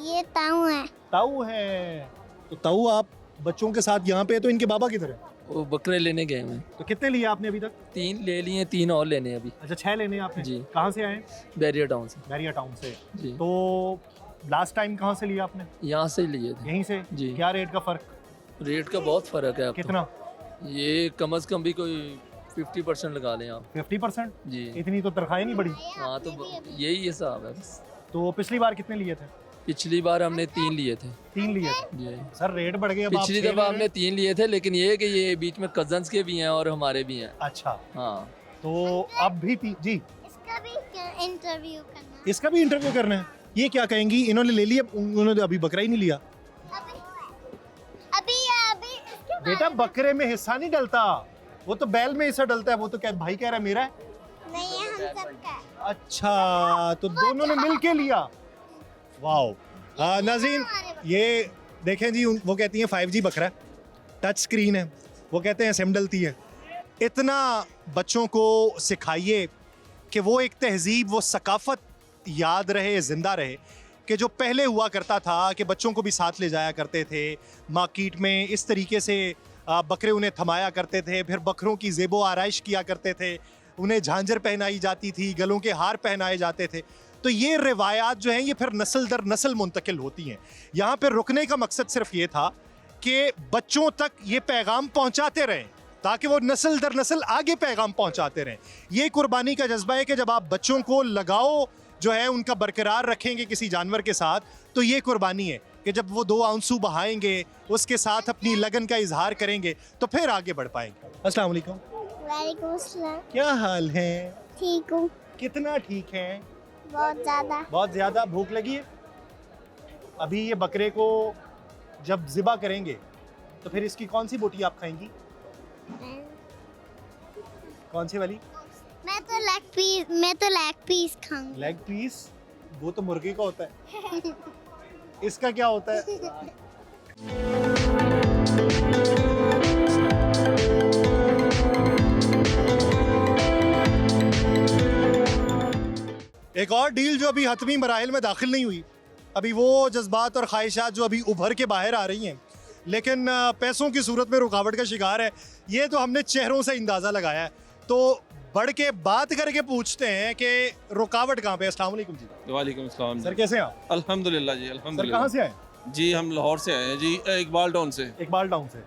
ये ताऊ है। ताऊ है। तो ताऊ आप बच्चों के साथ यहाँ पे है, तो इनके बाबा किधर है? वो बकरे लेने गए हैं। तो कितने लिए आपने अभी तक? 3 ले लिए, 3 और लेने हैं अभी। अच्छा, 6 लेने हैं आपने। जी। कहाँ से आए? बैरियर टाउन से। बैरिया टाउन से। जी। तो लास्ट टाइम कहाँ से लिया आपने? यहाँ से लिए थे। यहीं से। जी। क्या रेट का फर्क? रेट का बहुत फ़र्क है अब तो। कितना? ये कम से कम भी कोई 50% लगा लें आप। 50%? जी। इतनी तो तनख्वाही नहीं बढ़ी। हाँ, तो यही हिसाब है बस। तो पिछली बार कितने लिए थे? पिछली बार हमने 3 लिए थे। 3 लिए थे। जी। सर रेट बढ़ गए अब आप पिछली 6 दफ़ा ले रहे हमने 3 लिए थे, लेकिन ये है कि ये बीच में कजन्स के भी हैं और हमारे भी हैं। हैं। अच्छा, हाँ। तो अब भी जी। इसका भी इंटरव्यू करना। इसका भी इंटरव्यू करना है। ये क्या कहेंगी? इन्होंने ले लिया, उन्होंने अभी बकरा ही नहीं लिया। अभी अभी अभी इसके बेटा बकरे में हिस्सा नहीं डलता, वो तो बैल में हिस्सा डलता है। वो तो क्या भाई कह रहा है मेरा है। नहीं है हम सबका। अच्छा, तो दोनों ने मिल के लिया। वाओ। नाज़रीन, ये देखें जी, वो कहती हैं 5G बकरा है, टच स्क्रीन है, वो कहते हैं सिम डलती है। इतना बच्चों को सिखाइए कि वो एक तहजीब, वो सकाफत याद रहे, ज़िंदा रहे, कि जो पहले हुआ करता था कि बच्चों को भी साथ ले जाया करते थे मार्केट में, इस तरीके से बकरे उन्हें थमाया करते थे, फिर बकरों की ज़ेबो आराइश किया करते थे, उन्हें झांझर पहनाई जाती थी, गलों के हार पहनाए जाते थे। तो ये रिवायात जो हैं ये फिर नस्ल दर नस्ल मुंतकिल होती हैं। यहाँ पर रुकने का मकसद सिर्फ ये था कि बच्चों तक ये पैगाम पहुँचाते रहें, ताकि वो नस्ल दर नस्ल आगे पैगाम पहुँचाते रहें। ये कुर्बानी का जज्बा है कि जब आप बच्चों को लगाओ जो है उनका बरकरार रखेंगे किसी जानवर के साथ, तो ये कुर्बानी है कि जब वो 2 आंसू बहाएंगे, उसके साथ अपनी लगन का इजहार करेंगे, तो फिर आगे बढ़ पाएंगे। अस्सलाम वालेकुम। वालेकुम अस्सलाम। क्या हाल है? ठीक हूँ। कितना ठीक है? बहुत ज़्यादा। बहुत ज़्यादा। भूख लगी है? अभी ये बकरे को जब ज़िबा करेंगे तो फिर इसकी कौन सी बोटी आप खाएंगी? कौन सी वाली? मैं तो लेग पीस खाऊंगी। Leg piece? वो तो मुर्गे का होता है। इसका क्या होता है? एक और डील जो अभी हतमी मराहिल में दाखिल नहीं हुई, अभी वो जज्बात और ख्वाहिशात जो अभी उभर के बाहर आ रही हैं, लेकिन पैसों की सूरत में रुकावट का शिकार है। ये तो हमने चेहरों से अंदाज़ा लगाया है। तो बढ़ के बात करके पूछते हैं कि रुकावट कहाँ पे है। अस्सलाम वालेकुम जी। वालेकुम अस्सलाम। सर कैसे हैं आप? अल्हम्दुलिल्लाह जी, सर अल्हम्दुलिल्लाह। कहाँ से आए? जी हम लाहौर से आए हैं जी, इकबाल टाउन से। इकबाल टाउन से।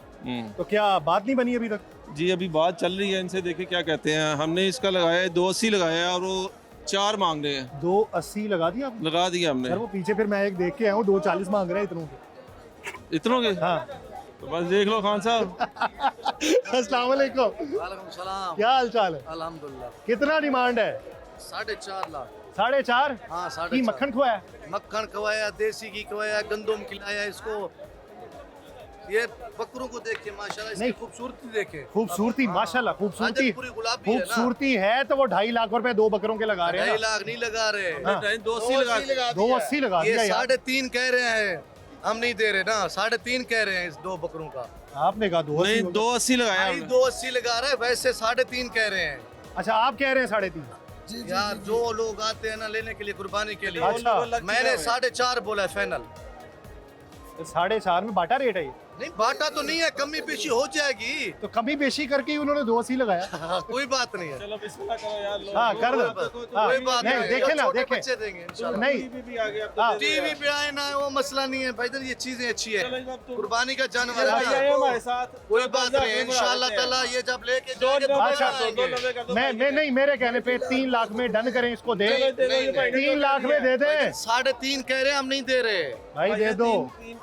तो क्या बात नहीं बनी अभी तक? जी अभी बात चल रही है, इनसे देखे क्या कहते हैं। हमने इसका लगाया है 280 लगाया है और वो 4 मांग रहे हैं। 280 लगा दिया आपने? लगा दिया हमने। सर वो पीछे फिर मैं एक देख के आया हूँ, 240 मांग रहे हैं इतनों के। इतनों के? हाँ। तो बस देख लो खान साहब। अस्सलाम वालेकुम। वालेकुम सलाम। क्या हाल चाल है? अल्हम्दुलिल्लाह। कितना डिमांड है? 4.5 लाख। 4.5? हाँ 4.5। की मक्खन खुआया? मक्खन खवाया, देसी घी खवाया, गंदम खिलाया इसको। ये बकरों को देख के माशाल्लाह इसकी खूबसूरती देखे। खूबसूरती माशाल्लाह, खूबसूरती पूरी गुलाबी है ना। खूबसूरती है तो वो 2.5 लाख रुपए 2 बकरों के लगा रहे हैं। 2.5 लाख नहीं लगा रहे, 280 लगा 280 लगा दिया यार। 3.5 कह रहे हैं, हम नहीं दे रहे ना। 3.5 कह रहे हैं इस 2 बकरों का। आपने कहा 280? नहीं 280 लगाया। 280 लगा रहे हैं, वैसे 3.5 कह रहे हैं। अच्छा आप कह रहे हैं 3.5? यार जो लोग आते हैं ना लेने के लिए, कुर्बानी के लिए, अच्छा। मैंने 4.5 बोला फाइनल। 4.5 में बाटा रेट है ये? नहीं बाटा तो नहीं है, कमी पेशी हो जाएगी। तो कमी पेशी करके ही उन्होंने 280 लगाया। कोई बात नहीं है। चलो बिस्मिल्लाह करो यार। हाँ कर दो। कोई बात नहीं देखे ना, देखे बच्चे देंगे इंशाल्लाह। नहीं टीवी पे आए ना, वो मसला नहीं है भाई, इधर ये चीजें अच्छी है। कुर्बानी का जानवर है हमारे साथ। कोई बात नहीं, इंशाल्लाह ताला ये जब लेके जाएंगे तो अच्छा मैं नहीं, मेरे कहने पे 3 लाख में डन करें इसको, दे 3 लाख में दे दे। 3.5 कह रहे हैं, हम नहीं दे रहे भाई, दे दो। नहीं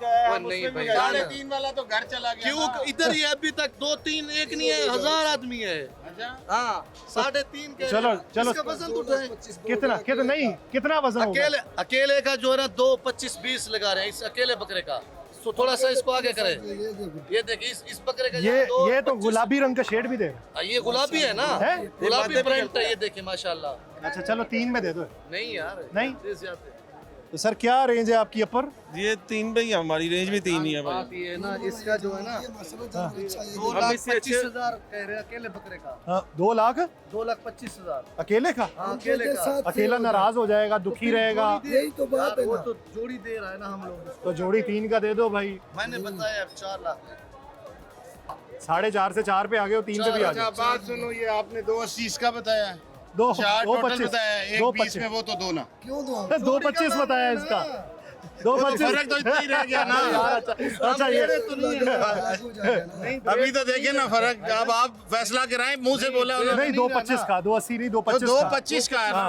भाई 3.5 वाला तो घर चला गया। क्यों इधर ही अभी तक 2-3 एक नहीं है, 1000 आदमी है। हाँ 3.5 कह चलो चलो इसका वजन तो उठाएं। कितना नहीं, कितना वजन होगा? अकेले का जो है ना 2-25-20 लगा रहे हैं इस अकेले बकरे का। तो थोड़ा सा इसको आगे करें। ये देखिए इस बकरे का ये तो गुलाबी रंग का शेड भी दे। ये गुलाबी है ना, गुलाबी प्रिंट है, ये देखिए माशाल्लाह। अच्छा चलो 3 में दे दो। नहीं यार नहीं तो सर क्या रेंज है आपकी अपर? ये 3 भाई, हमारी रेंज भी 3 ही है भाई। आप ये ना इसका जो है ना 2,25,000 कह रहे हैं अकेले बकरे का। हाँ, 2 लाख 2,25,000 अकेले का? हाँ, अकेले का। अकेला नाराज हो जाएगा, दुखी रहेगा। यही तो बात है, वो तो जोड़ी दे रहा है ना हम लोग। तो जोड़ी 3 का दे दो भाई। मैंने बताया 4 लाख 4.5 से 4 पे आ गए हो, 3 पे भी आ गए। बात सुनो, ये आपने 280 इसका बताया, 2.25 बताया, 1.20 में वो तो दो ना। क्यों दो? 2.25 बताया इसका। 2.25 फर्क तो इतना ही रह गया ना। अच्छा ये अभी तो देखे ना फर्क। अब आप फैसला कराएं, मुंह से बोला उन्होंने। नहीं 2.25 का, 2.80 नहीं 2.25 का। 2.25 का है ना।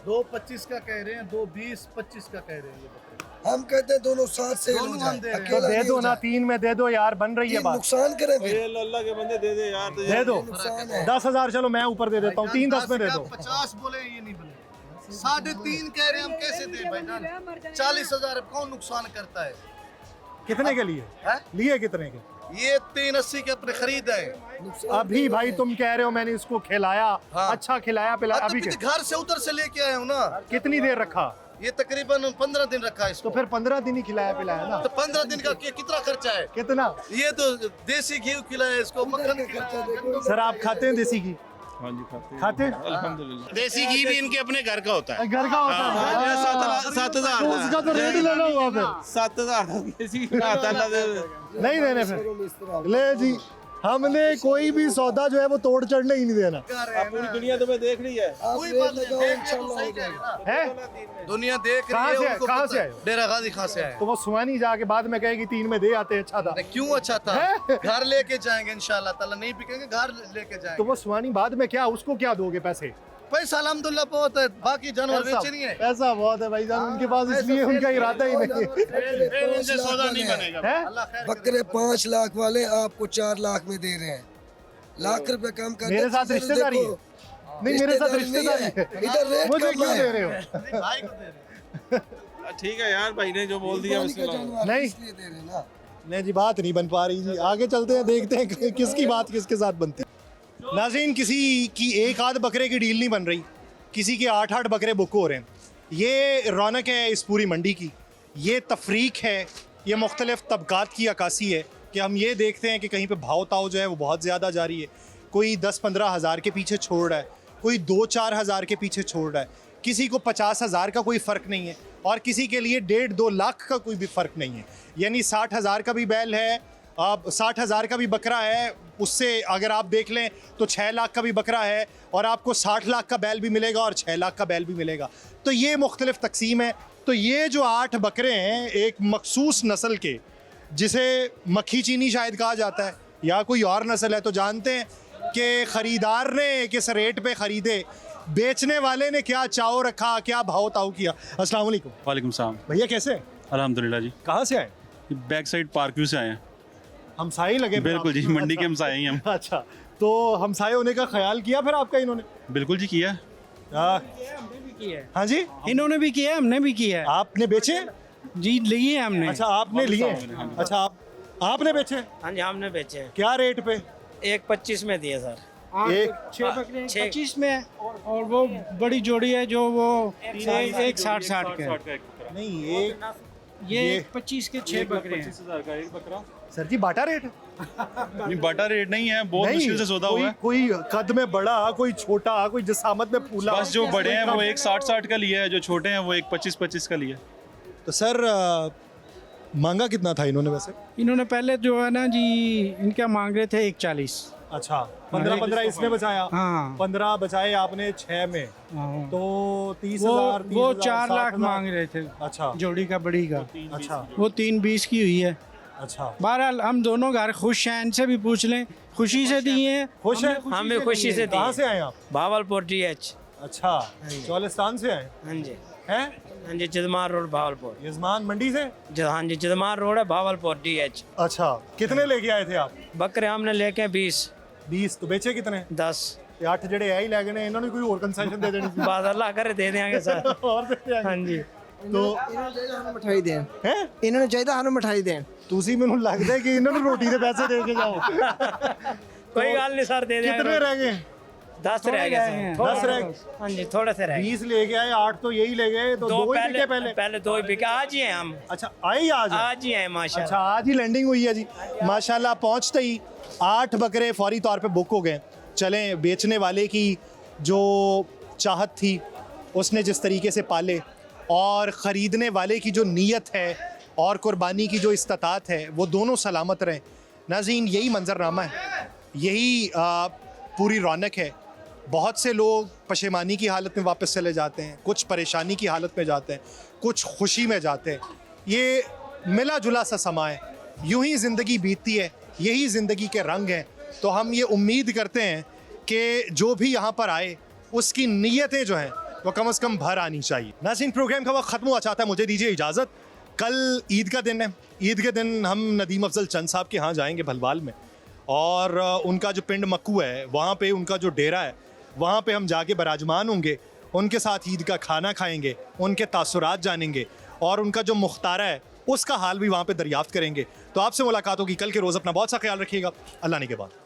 2,25 का कह रहे हैं, 2,20,25 का कह रहे हैं ये बकरे। हम कहते हैं दोनों साथ से दोनों हम दे रहे हैं। तो दे दो ना, 3 में दे दो यार, बन रही है बात। नुकसान करें ये अल्लाह के बंदे दे दे यार। तो दे दो 10,000, चलो मैं ऊपर दे देता हूँ, 3-10 में दे दो। 50 बोले ये नहीं बोले, 3.5 कह रहे हैं, हम कैसे दे भाई? 40,000 कौन नुकसान करता है? कितने के लिए है? लिए कितने के? ये 380 के अपने खरीद है। अभी भाई तुम कह रहे हो मैंने इसको खिलाया, अच्छा खिलाया पिलाया, अभी तो घर से उधर से लेके आया हूँ ना। कितनी देर रखा? ये तकरीबन 15 दिन रखा है इसको। तो फिर 15 दिन ही खिलाया पिलाया ना। तो 15 दिन का कितना खर्चा है? कितना? ये तो देसी घी खिलाया इसको, मक्खन खिलाया। सर आप खाते हैं देसी घी? हाँ जी खाते हैं? अल्हम्दुलिल्लाह। देसी घी भी इनके अपने घर का होता है। घर का होता है। 7,000 तो उसका तो रेट लेना हुआ फिर। 7,000 किसी का आता नहीं देने फिर ले जी, हमने कोई भी सौदा जो है वो तोड़ चढ़ने ही नहीं देना पूरी दुनिया तुम्हें देख रही है। है। दुनिया देख कहाँ रही से है। है? उनको कहाँ पता से है। आए हो? डेरा गाजी कहाँ से आए? तो वो सुहानी जाके बाद में कहेगी 3 में दे आते अच्छा था। क्यों अच्छा था? घर लेके जाएंगे इंशाल्लाह ताला, नहीं बिकेंगे घर लेके तो जाएंगे। वो सुहानी बाद में क्या, उसको क्या दोगे पैसे? पैसा अल्हम्दुलिल्लाह बहुत है, बाकी जानवर बेचे नहीं है। पैसा बहुत है भाईजान उनके पास, इसलिए उनका इरादा ही नहीं फिर उनसे सौदा नहीं बनेगा। है। अल्लाह खैर बकरे 5 लाख वाले आपको 4 लाख में दे रहे हैं, लाख रुपए कम कर। मेरे साथ रिश्तेदारी है? नहीं मेरे साथ रिश्तेदारी है। इधर रेट मुझे कम क्यों है। दे रहे हो? करे। भाई को दे रहे हैं। ठीक है यार, भाई ने जो बोल दिया उसके अलावा नहीं। इसलिए दे रहे हैं ना। नहीं जी, बात नहीं बन पा रही जी, आगे चलते हैं, देखते हैं कि किसकी बात किसके साथ बनती है। नाज़रीन, किसी की एक आध बकरे की डील नहीं बन रही, किसी के 8-8 बकरे बुक हो रहे हैं। ये रौनक है इस पूरी मंडी की, ये तफरीक है, ये मुख्तलिफ तबकात की अक्कासी है कि हम ये देखते हैं कि कहीं पे भाव ताव जो है वो बहुत ज़्यादा जारी है। कोई 10-15 हज़ार के पीछे छोड़ रहा है, कोई 2-4 हज़ार के पीछे छोड़ रहा है, किसी को 50,000 का कोई फ़र्क नहीं है और किसी के लिए 1.5-2 लाख का कोई भी फ़र्क नहीं है। यानी 60,000 का भी बैल है, अब 60,000 का भी बकरा है, उससे अगर आप देख लें तो 6 लाख का भी बकरा है और आपको 60 लाख का बैल भी मिलेगा और 6 लाख का बैल भी मिलेगा। तो ये मुख्तलिफ तकसीम है। तो ये जो 8 बकरे हैं एक मखसूस नस्ल के, जिसे मक्खी चीनी शायद कहा जाता है या कोई और नस्ल है, तो जानते हैं कि ख़रीदार ने किस रेट पे ख़रीदे, बेचने वाले ने क्या चाव रखा, क्या भाव ताव किया। अस्सलाम वालेकुम। वालेकुम सलाम। भैया कैसे हैं? अल्हम्दुलिल्लाह जी। कहाँ से आए? बैक साइड पार्क व्यू से आए हैं। हमसाई लगे? बिल्कुल जी, मंडी के हमसाए ही हम। अच्छा, तो हमसाए होने का ख्याल किया फिर आपका इन्होंने? बिल्कुल जी किया। हाँ जी, इन्होंने भी किया, हमने भी किया। आपने बेचे? जी लिए हमने। अच्छा आपने लिए? अच्छा आपने बेचे? हाँ जी हमने बेचे। क्या रेट पे? 1.25 में दिए सर। एक 6 बकरे 25 में और वो बड़ी जोड़ी है जो वो 1.60 के। नहीं ये 25 के 6 बकरे हैं। 25,000 का एक बकरा। सर जी बाटा रेट? नहीं बाटा रेट नहीं है, बहुत मुश्किल से सौदा हुआ है। कोई कद में बड़ा, कोई छोटा, कोई जिसामत में फूला। बस जो बड़े हैं वो 1.60 का लिया है, जो छोटे हैं वो 1.25 का लिया। तो सर मांगा कितना था इन्होंने वैसे? इन्होंने पहले जो है ना जी इनका मांग रहे थे 1.40। अच्छा 15 इसने बचाया? हाँ 15 बचाए आपने 6 में, हाँ। तो 30,000 वो 4 लाख मांग रहे थे। अच्छा जोड़ी का बड़ी का। अच्छा वो 3.20 की हुई है। अच्छा, बहरहाल हम दोनों घर खुश हैं, इनसे भी पूछ लें, खुशी से दिए हैं। खुश है? हमें खुशी से। कहाँ से आए आप? भावलपुर DH। अच्छा, चौलिस्तान से आए हाँ जी हैं? हाँ जी जदमार रोड भावलपुर। यजमान मंडी से? हाँ जी जदमार रोड है भावलपुर DH। अच्छा, कितने लेके आए थे आप? बकरे हमने लेके 20 तो बेचे कितने? 10 ਤੇ 8 ਜਿਹੜੇ ਐ ਹੀ ਲੈ ਗਏ ਨੇ, ਇਹਨਾਂ ਨੂੰ ਕੋਈ ਹੋਰ ਕੰਸੈਸ਼ਨ ਦੇ ਦੇਣੀ ਸੀ। ਬਾਦ ਅੱਲਾਹ ਕਰੇ ਦੇ ਦੇਾਂਗੇ ਸਰ। ਹੋਰ ਦੇ ਦੇਾਂਗੇ। ਹਾਂਜੀ ਤੋ ਮਿਠਾਈ ਦੇਣ ਹੈ, ਇਹਨਾਂ ਨੂੰ ਚਾਹੀਦਾ ਸਾਨੂੰ ਮਿਠਾਈ ਦੇਣ। ਤੁਸੀਂ ਮੈਨੂੰ ਲੱਗਦਾ ਕਿ ਇਹਨਾਂ ਨੂੰ ਰੋਟੀ ਦੇ ਪੈਸੇ ਦੇ ਕੇ ਜਾਓ। ਕੋਈ ਗੱਲ ਨਹੀਂ ਸਰ ਦੇ ਦੇਾਂਗੇ। कितने रह गए? 10 रह गए हैं। 10 रह हाँ जी, थोड़े से रह गए। 20 ले गए, 8 तो यही ले गए, तो 2 ही बिके पहले। पहले 2 ही बिके, आज ही हैं हम। अच्छा आए आज? आज ही हैं माशाल्लाह। अच्छा आज ही लैंडिंग हुई है जी माशाल्लाह। पहुंचते ही 8 बकरे फौरी तौर पे बुक हो गए। चलें, बेचने वाले की जो चाहत थी उसने जिस तरीके से पाले, और ख़रीदने वाले की जो नीयत है और कुर्बानी की जो इस्तात है, वो दोनों सलामत रहें। नाज़रीन, यही मंजरनामा है, यही पूरी रौनक है। बहुत से लोग पशेमानी की हालत में वापस चले जाते हैं, कुछ परेशानी की हालत में जाते हैं, कुछ खुशी में जाते हैं। ये मिला जुला सा समा है, यूं ही ज़िंदगी बीतती है, यही ज़िंदगी के रंग हैं। तो हम ये उम्मीद करते हैं कि जो भी यहाँ पर आए उसकी नीयतें जो हैं वो कम से कम भर आनी चाहिए। नाज़रीन, प्रोग्राम का वक्त ख़त्म हुआ चाहता है, मुझे दीजिए इजाज़त। कल ईद का दिन है, ईद के दिन हम नदीम अफजल चंद साहब के यहाँ जाएंगे भलवाल में, और उनका जो पिंड मक्कू है वहाँ पे उनका जो डेरा है वहाँ पे हम जाके बराजमान होंगे, उनके साथ ईद का खाना खाएंगे, उनके तासुरात जानेंगे, और उनका जो मुख्तारा है उसका हाल भी वहाँ पे दरियाफ्त करेंगे। तो आपसे मुलाकात होगी कल के रोज़। अपना बहुत सा ख्याल रखिएगा। अल्लाह ने के बाद।